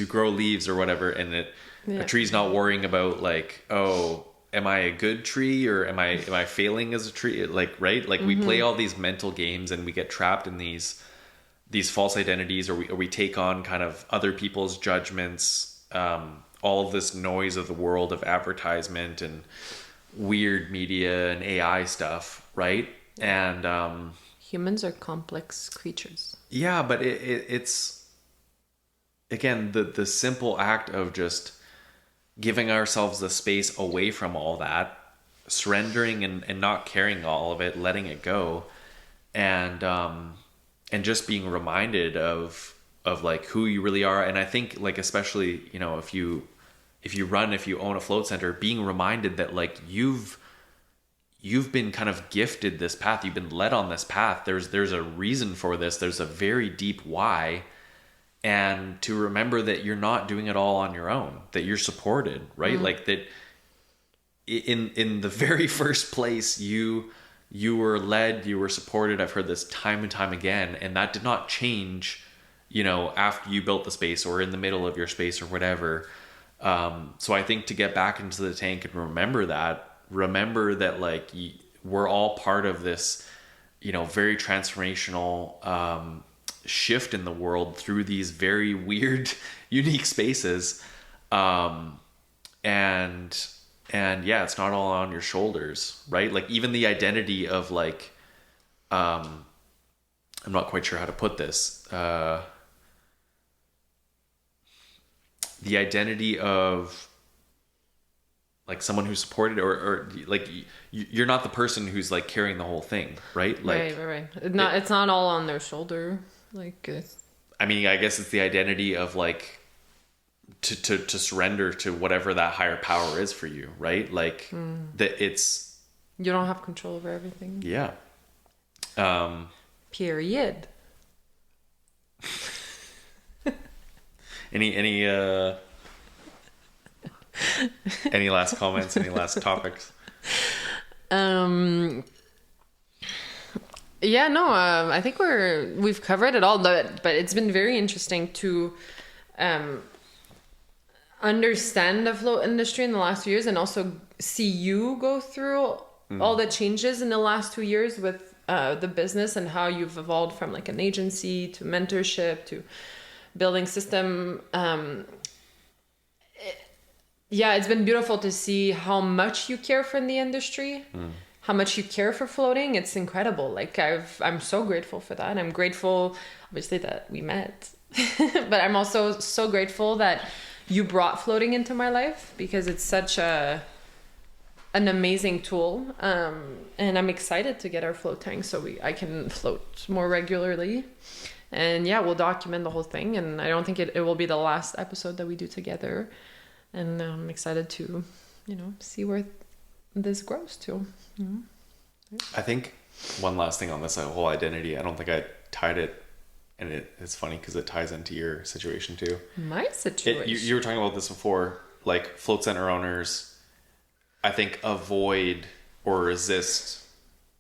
grow leaves or whatever. And a tree's not worrying about like, oh, am I a good tree or am I failing as a tree? Like, right. Like we play all these mental games and we get trapped in these false identities, or we take on kind of other people's judgments, all of this noise of the world of advertisement and weird media and AI stuff, right? And humans are complex creatures. Yeah, but it's again the simple act of just giving ourselves the space away from all that, surrendering and not carrying all of it, letting it go, and just being reminded of like who you really are. And I think like, especially, you know, if you own a float center, being reminded that like you've been kind of gifted this path, you've been led on this path, there's a reason for this, there's a very deep why, and to remember that you're not doing it all on your own, that you're supported, right? Like that in the very first place you were led, you were supported. I've heard this time and time again, and that did not change, you know, after you built the space or in the middle of your space or whatever. So I think to get back into the tank and remember that like we're all part of this, you know, very transformational shift in the world through these very weird, unique spaces. And yeah, it's not all on your shoulders, right? Like even the identity of like, I'm not quite sure how to put this. The identity of like someone who's supported or like you're not the person who's like carrying the whole thing, right? Like, right. It's not all on their shoulder. Like, I mean, I guess it's the identity of like to surrender to whatever that higher power is for you, right? Like that it's, you don't have control over everything. Yeah. Period. Any last comments? Any last topics? Yeah, no. I think we've covered it all, but it's been very interesting to understand the float industry in the last few years, and also see you go through all the changes in the last 2 years with the business, and how you've evolved from like an agency to mentorship to building system. It's been beautiful to see how much you care for the industry, how much you care for floating. It's incredible. Like I'm so grateful for that. I'm grateful, obviously, that we met, but I'm also so grateful that you brought floating into my life, because it's such an amazing tool. And I'm excited to get our float tank so I can float more regularly. And yeah, we'll document the whole thing, and I don't think it will be the last episode that we do together. And I'm excited to, you know, see where this grows to. Mm-hmm. I think one last thing on this whole identity, I don't think I tied it, and it's funny because it ties into your situation too. My situation? You were talking about this before, like float center owners, I think, avoid or resist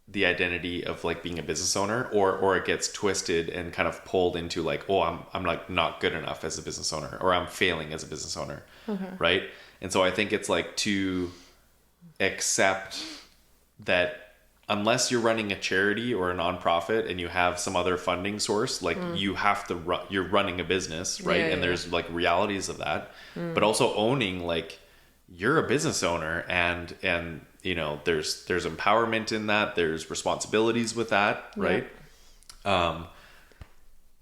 the identity of like being a business owner, or it gets twisted and kind of pulled into like, oh, I'm like not good enough as a business owner, or I'm failing as a business owner. Right. And so I think it's like to accept that unless you're running a charity or a nonprofit and you have some other funding source, like you have to you're running a business, right? And there's like realities of that, but also owning like you're a business owner, and you know, there's empowerment in that, there's responsibilities with that, right?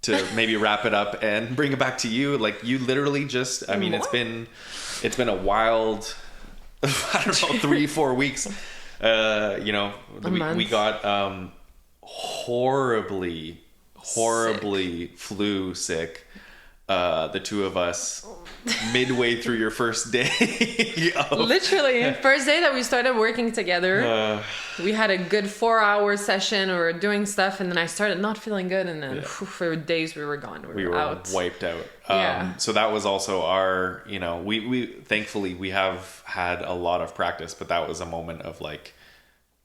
To maybe wrap it up and bring it back to you, like you literally just, I mean, it's been a wild, I don't know, 3-4 weeks. You know, we got horribly flu sick. The two of us midway through your first day. Literally, first day that we started working together, we had a good 4-hour session. We were doing stuff, and then I started not feeling good, and then for days we were gone. We were out. Wiped out. So that was also our, you know, we thankfully we have had a lot of practice, but that was a moment of like,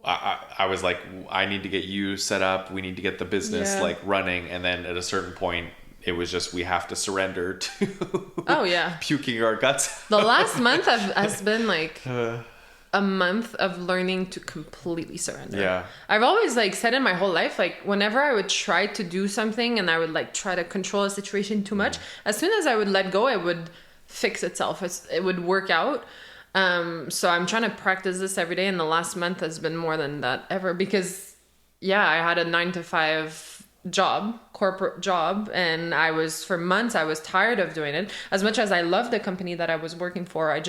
I was like, I need to get you set up. We need to get the business like running, and then at a certain point, it was just, we have to surrender to puking our guts. The last month has been like a month of learning to completely surrender. Yeah. I've always like said in my whole life, like whenever I would try to do something and I would like try to control a situation too much, as soon as I would let go, it would fix itself. It would work out. So I'm trying to practice this every day. And the last month has been more than that ever, because I had a 9-to-5 corporate job, and for months I was tired of doing it. As much as I loved the company that I was working for, I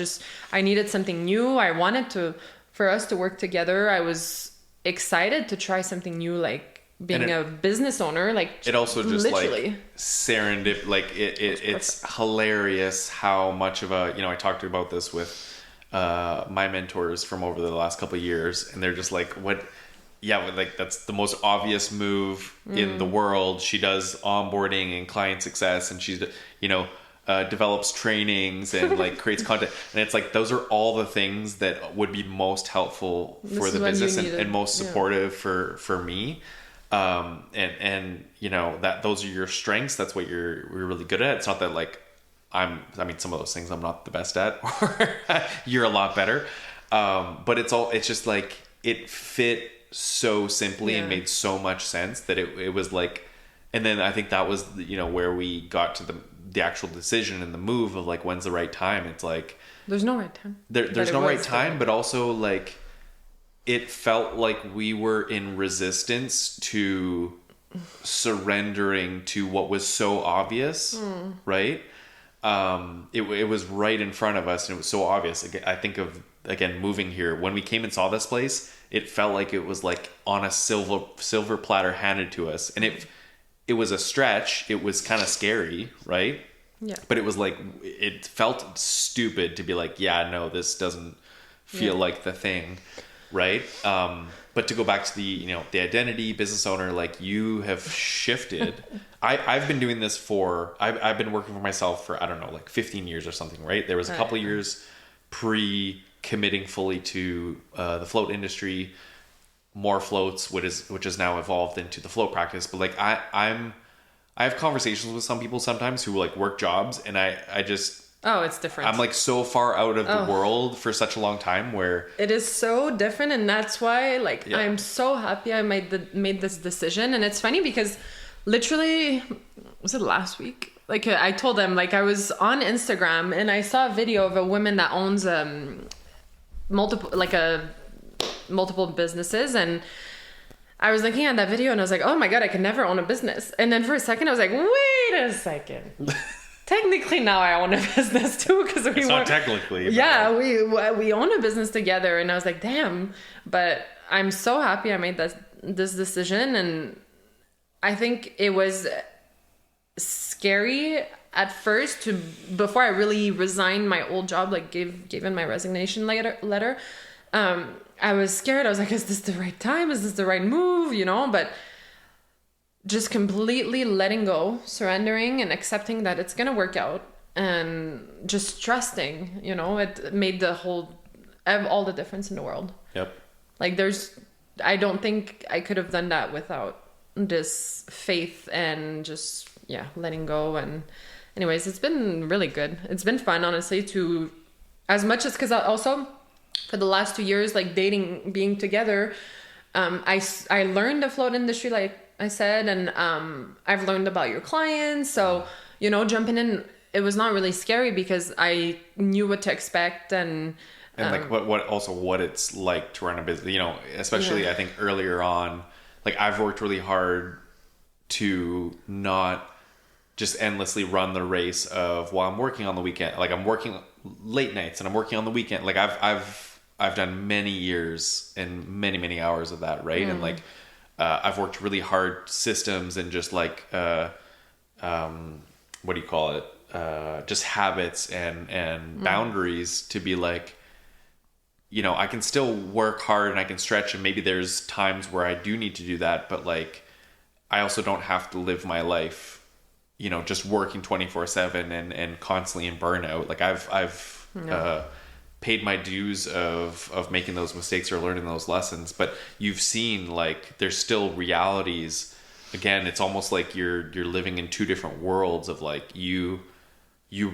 needed something new. I wanted for us to work together. I was excited to try something new, like being a business owner. Like it also just literally like serendip, like it's hilarious how much of a, you know, I talked about this with my mentors from over the last couple of years, and they're just like, like that's the most obvious move in the world. She does onboarding and client success, and she's, you know, develops trainings and like creates content. And it's like, those are all the things that would be most helpful for the business and most supportive for me. And you know, that those are your strengths. That's what you're really good at. It's not that like, I mean, some of those things I'm not the best at, or you're a lot better. But it's just like, it fit so simply and made so much sense that it was like, and then I think that was, you know, where we got to the actual decision and the move of like, when's the right time. It's like, there's no right time. There's no right time, but also like, it felt like we were in resistance to surrendering to what was so obvious, right? It was right in front of us, and it was so obvious. I think of, again, moving here, when we came and saw this place, it felt like it was like on a silver platter handed to us, and it was a stretch. It was kind of scary, right? Yeah. But it was like, it felt stupid to be like, yeah, no, this doesn't feel like the thing, right? But to go back to the, you know, the identity, business owner, like you have shifted. I've been doing this I've been working for myself for, I don't know, like 15 years or something, right? There was a couple of years pre-committing fully to the float industry, more floats, which is now evolved into the float practice. But like I have conversations with some people sometimes who like work jobs, and I just, it's different. I'm like so far out of the world for such a long time, where it is so different. And that's why like I'm so happy I made this decision. And it's funny because literally, was it last week? Like I told them, like I was on Instagram and I saw a video of a woman that owns multiple businesses, and I was looking at that video and I was like, oh my God, I could never own a business. And then for a second I was like, wait a second. Technically now I own a business too, because we not technically. We own a business together, and I was like, damn. But I'm so happy I made this decision, and I think it was scary at first before I really resigned my old job, like gave in my resignation letter. I was scared. I was like, is this the right time? Is this the right move? You know, but just completely letting go, surrendering, and accepting that it's going to work out, and just trusting, you know, it made all the difference in the world. Yep. Like there's I don't think I could have done that without this faith and just, yeah, letting go. And anyways, it's been really good. It's been fun, honestly, to, as much as, because also for the last 2 years, like dating, being together, I learned the float industry, like I said, and I've learned about your clients. So, you know, jumping in, it was not really scary because I knew what to expect. And like what it's like to run a business, you know, especially I think earlier on, like I've worked really hard to not just endlessly run the race of, well, I'm working on the weekend, like I'm working late nights and I'm working on the weekend. Like I've done many years and many hours of that, right? And like I've worked really hard systems and just like what do you call it, just habits and boundaries to be like, you know, I can still work hard and I can stretch, and maybe there's times where I do need to do that, but like I also don't have to live my life, you know, just working 24/7 and constantly in burnout. Like I've paid my dues of making those mistakes or learning those lessons, but you've seen like there's still realities. Again, it's almost like you're living in two different worlds of like you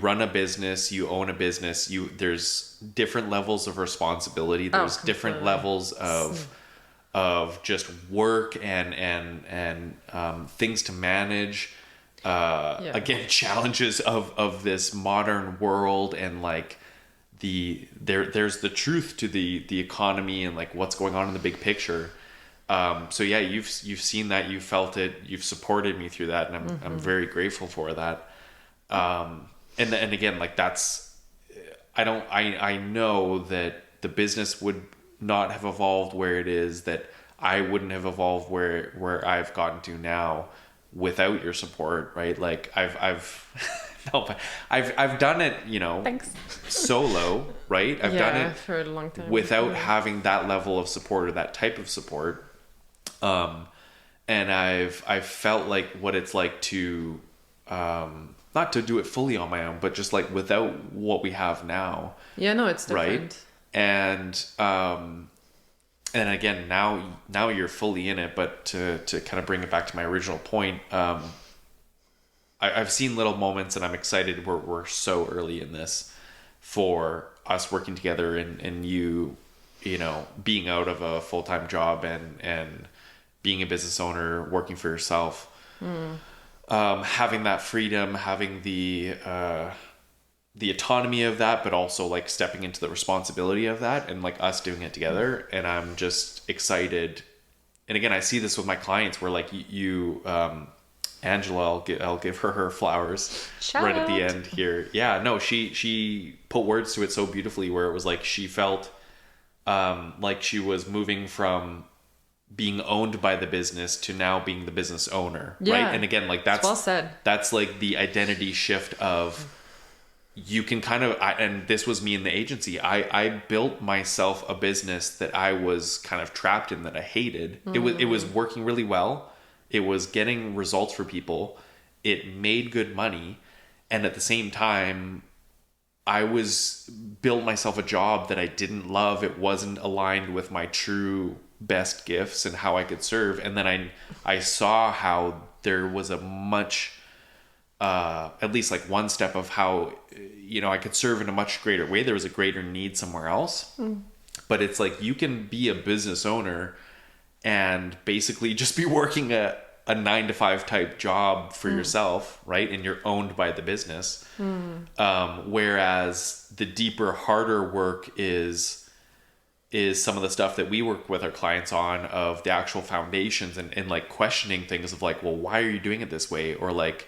run a business, you own a business, there's different levels of responsibility, there's different levels of just work and things to manage. Again, challenges of this modern world, and like there's the truth to the economy and like what's going on in the big picture. So yeah, you've seen that, you've felt it, you've supported me through that, and I'm very grateful for that. And again, like that's, I know that the business would not have evolved where it is, that I wouldn't have evolved where I've gotten to now without your support, right? Like I've done it, you know, thanks, solo, right? I've done it for a long time without having that level of support or that type of support. And I've felt like what it's like to, not to do it fully on my own, but just like without what we have now. Yeah, no, it's different. Right? And again, now you're fully in it, but to kind of bring it back to my original point, I've seen little moments, and I'm excited. We're so early in this for us working together, and you know, being out of a full-time job and being a business owner, working for yourself. Having that freedom, having the autonomy of that, but also like stepping into the responsibility of that, and like us doing it together. And I'm just excited. And again, I see this with my clients where like you, Angela, I'll give her flowers. Shout right out. At the end here. Yeah, no, she put words to it so beautifully, where it was like she felt like she was moving from being owned by the business to now being the business owner, right? And again, like that's well said. That's like the identity shift of, you can kind of, and this was me in the agency. I built myself a business that I was kind of trapped in, that I hated. It was working really well. It was getting results for people. It made good money, and at the same time, I was built myself a job that I didn't love. It wasn't aligned with my true best gifts and how I could serve. And then I saw how there was a much, at least like one step of how, you know, I could serve in a much greater way. There was a greater need somewhere else. But it's like, you can be a business owner and basically just be working a 9-to-5 type job for yourself, right? And you're owned by the business. Whereas the deeper, harder work is some of the stuff that we work with our clients on, of the actual foundations and like questioning things of like, well, why are you doing it this way? Or like,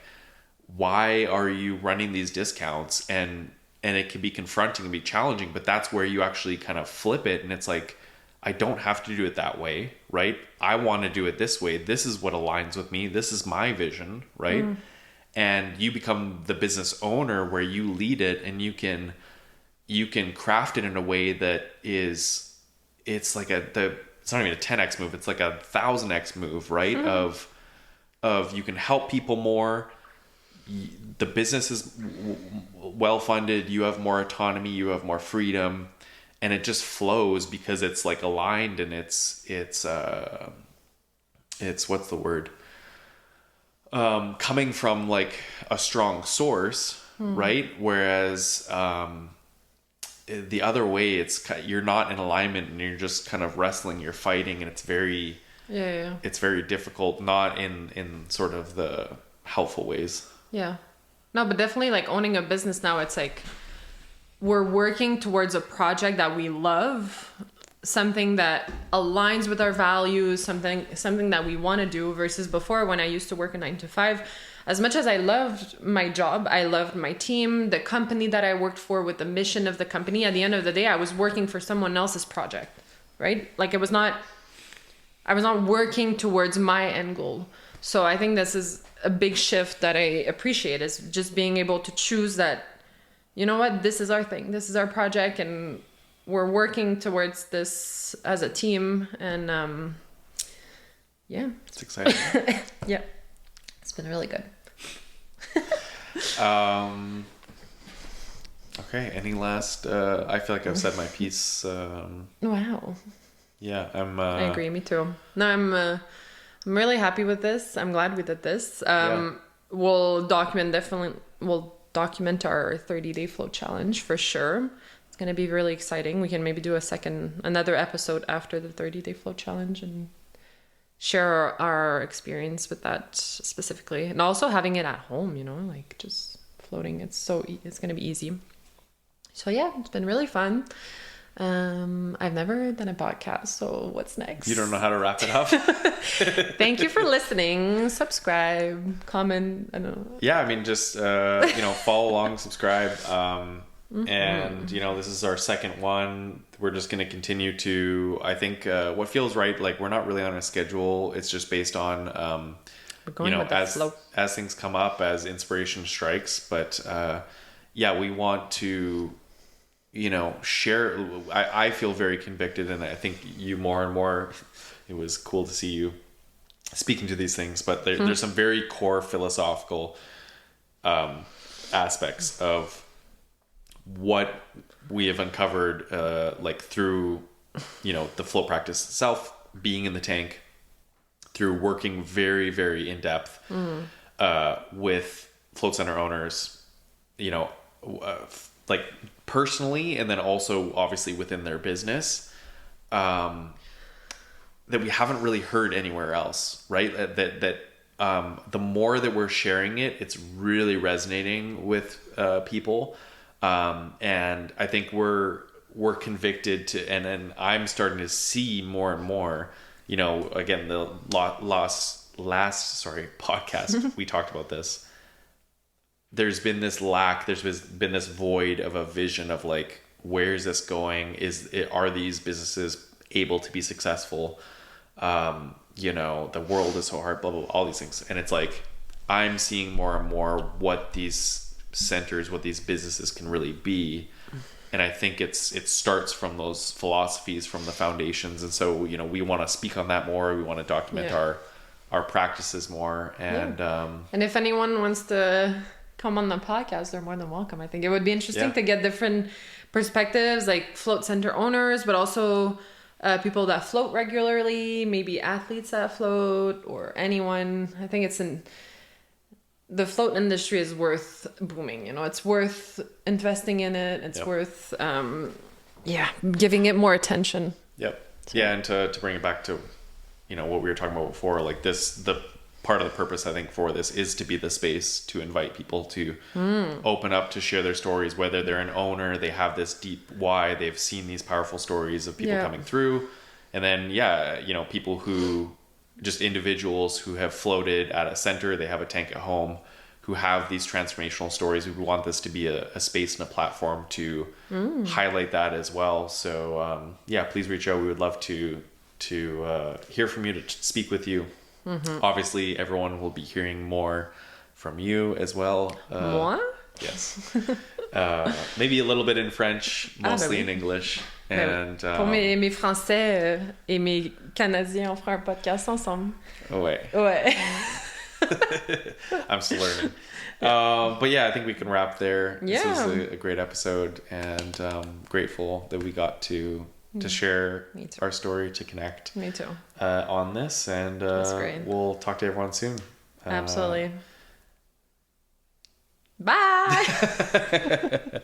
why are you running these discounts? And it can be confronting and be challenging, but that's where you actually kind of flip it. And it's like, I don't have to do it that way, right? I want to do it this way. This is what aligns with me. This is my vision, right? And you become the business owner where you lead it, and you can craft it in a way that is, it's like it's not even a 10x move. It's like a 1000x move, right? Of you can help people more. The business is well funded. You have more autonomy. You have more freedom. and it just flows because it's like aligned, and it's what's the word? Coming from like a strong source, right? Whereas the other way, you're not in alignment, and you're just kind of wrestling, you're fighting, and it's very it's very difficult, not in sort of the helpful ways. Yeah. No, but definitely like owning a business now, it's like we're working towards a project that we love, something that aligns with our values, something that we want to do, versus before when I used to work a 9 to 5. As much as I loved my job, I loved my team, the company that I worked for, with the mission of the company. At the end of the day, I was working for someone else's project, right? Like I was not working towards my end goal. So I think this is a big shift that I appreciate, is just being able to choose that, you know what, this is our thing, this is our project, and we're working towards this as a team. And it's exciting. Yeah, it's been really good. Okay, any last I feel like I've said my piece. Wow. Yeah, I agree, me too. No, I'm really happy with this. I'm glad we did this. We'll document our 30-day float challenge for sure. It's going to be really exciting. We can maybe do another episode after the 30-day float challenge and share our experience with that specifically. And also having it at home, like just floating. It's going to be easy. So yeah, it's been really fun. I've never done a podcast, so what's next? You don't know how to wrap it up? Thank you for listening. Subscribe, comment. I don't know. Yeah, I mean, just follow along, subscribe. And this is our second one. We're just going to continue to, I think, what feels right. Like, we're not really on a schedule. It's just based on as things come up, as inspiration strikes. But we want to share. I feel very convicted, and I think you more and more. It was cool to see you speaking to these things, but there's some very core philosophical aspects of what we have uncovered, like through the float practice itself, being in the tank, through working very, very in depth with float center owners, like personally, and then also obviously within their business, that we haven't really heard anywhere else, right? That the more that we're sharing it, it's really resonating with people, and I think we're convicted to, and I'm starting to see more and more. Again, the last podcast we talked about this. There's been this lack, there's been this void of a vision of like, where is this going? Are these businesses able to be successful? The world is so hard, blah, blah, blah, all these things. And it's like, I'm seeing more and more what these centers, what these businesses can really be. And I think it starts from those philosophies, from the foundations. And so, we want to speak on that more. We want to document our practices more. And, and if anyone wants to come on the podcast, they're more than welcome. I think it would be interesting to get different perspectives, like float center owners, but also people that float regularly, maybe athletes that float, or anyone. I think the float industry is worth booming. It's worth investing in it. It's worth giving it more attention. Yep. So. Yeah, and to bring it back to what we were talking about before, like the part of the purpose, I think, for this is to be the space to invite people to open up, to share their stories, whether they're an owner, they have this deep why, they've seen these powerful stories of people coming through. And then, people who, just individuals who have floated at a center, they have a tank at home, who have these transformational stories. We want this to be a space and a platform to highlight that as well. So, please reach out. We would love to hear from you, to speak with you. Obviously, everyone will be hearing more from you as well. Moi? Yes. Maybe a little bit in French, mostly in English. And, pour mes Français et mes Canadiens, on fera un podcast ensemble. Ouais. I'm still learning. But yeah, I think we can wrap there. Yeah. This was a great episode, and grateful that we got to share our story, to connect. Me too. On this, and That's great. We'll talk to everyone soon. Absolutely. Bye.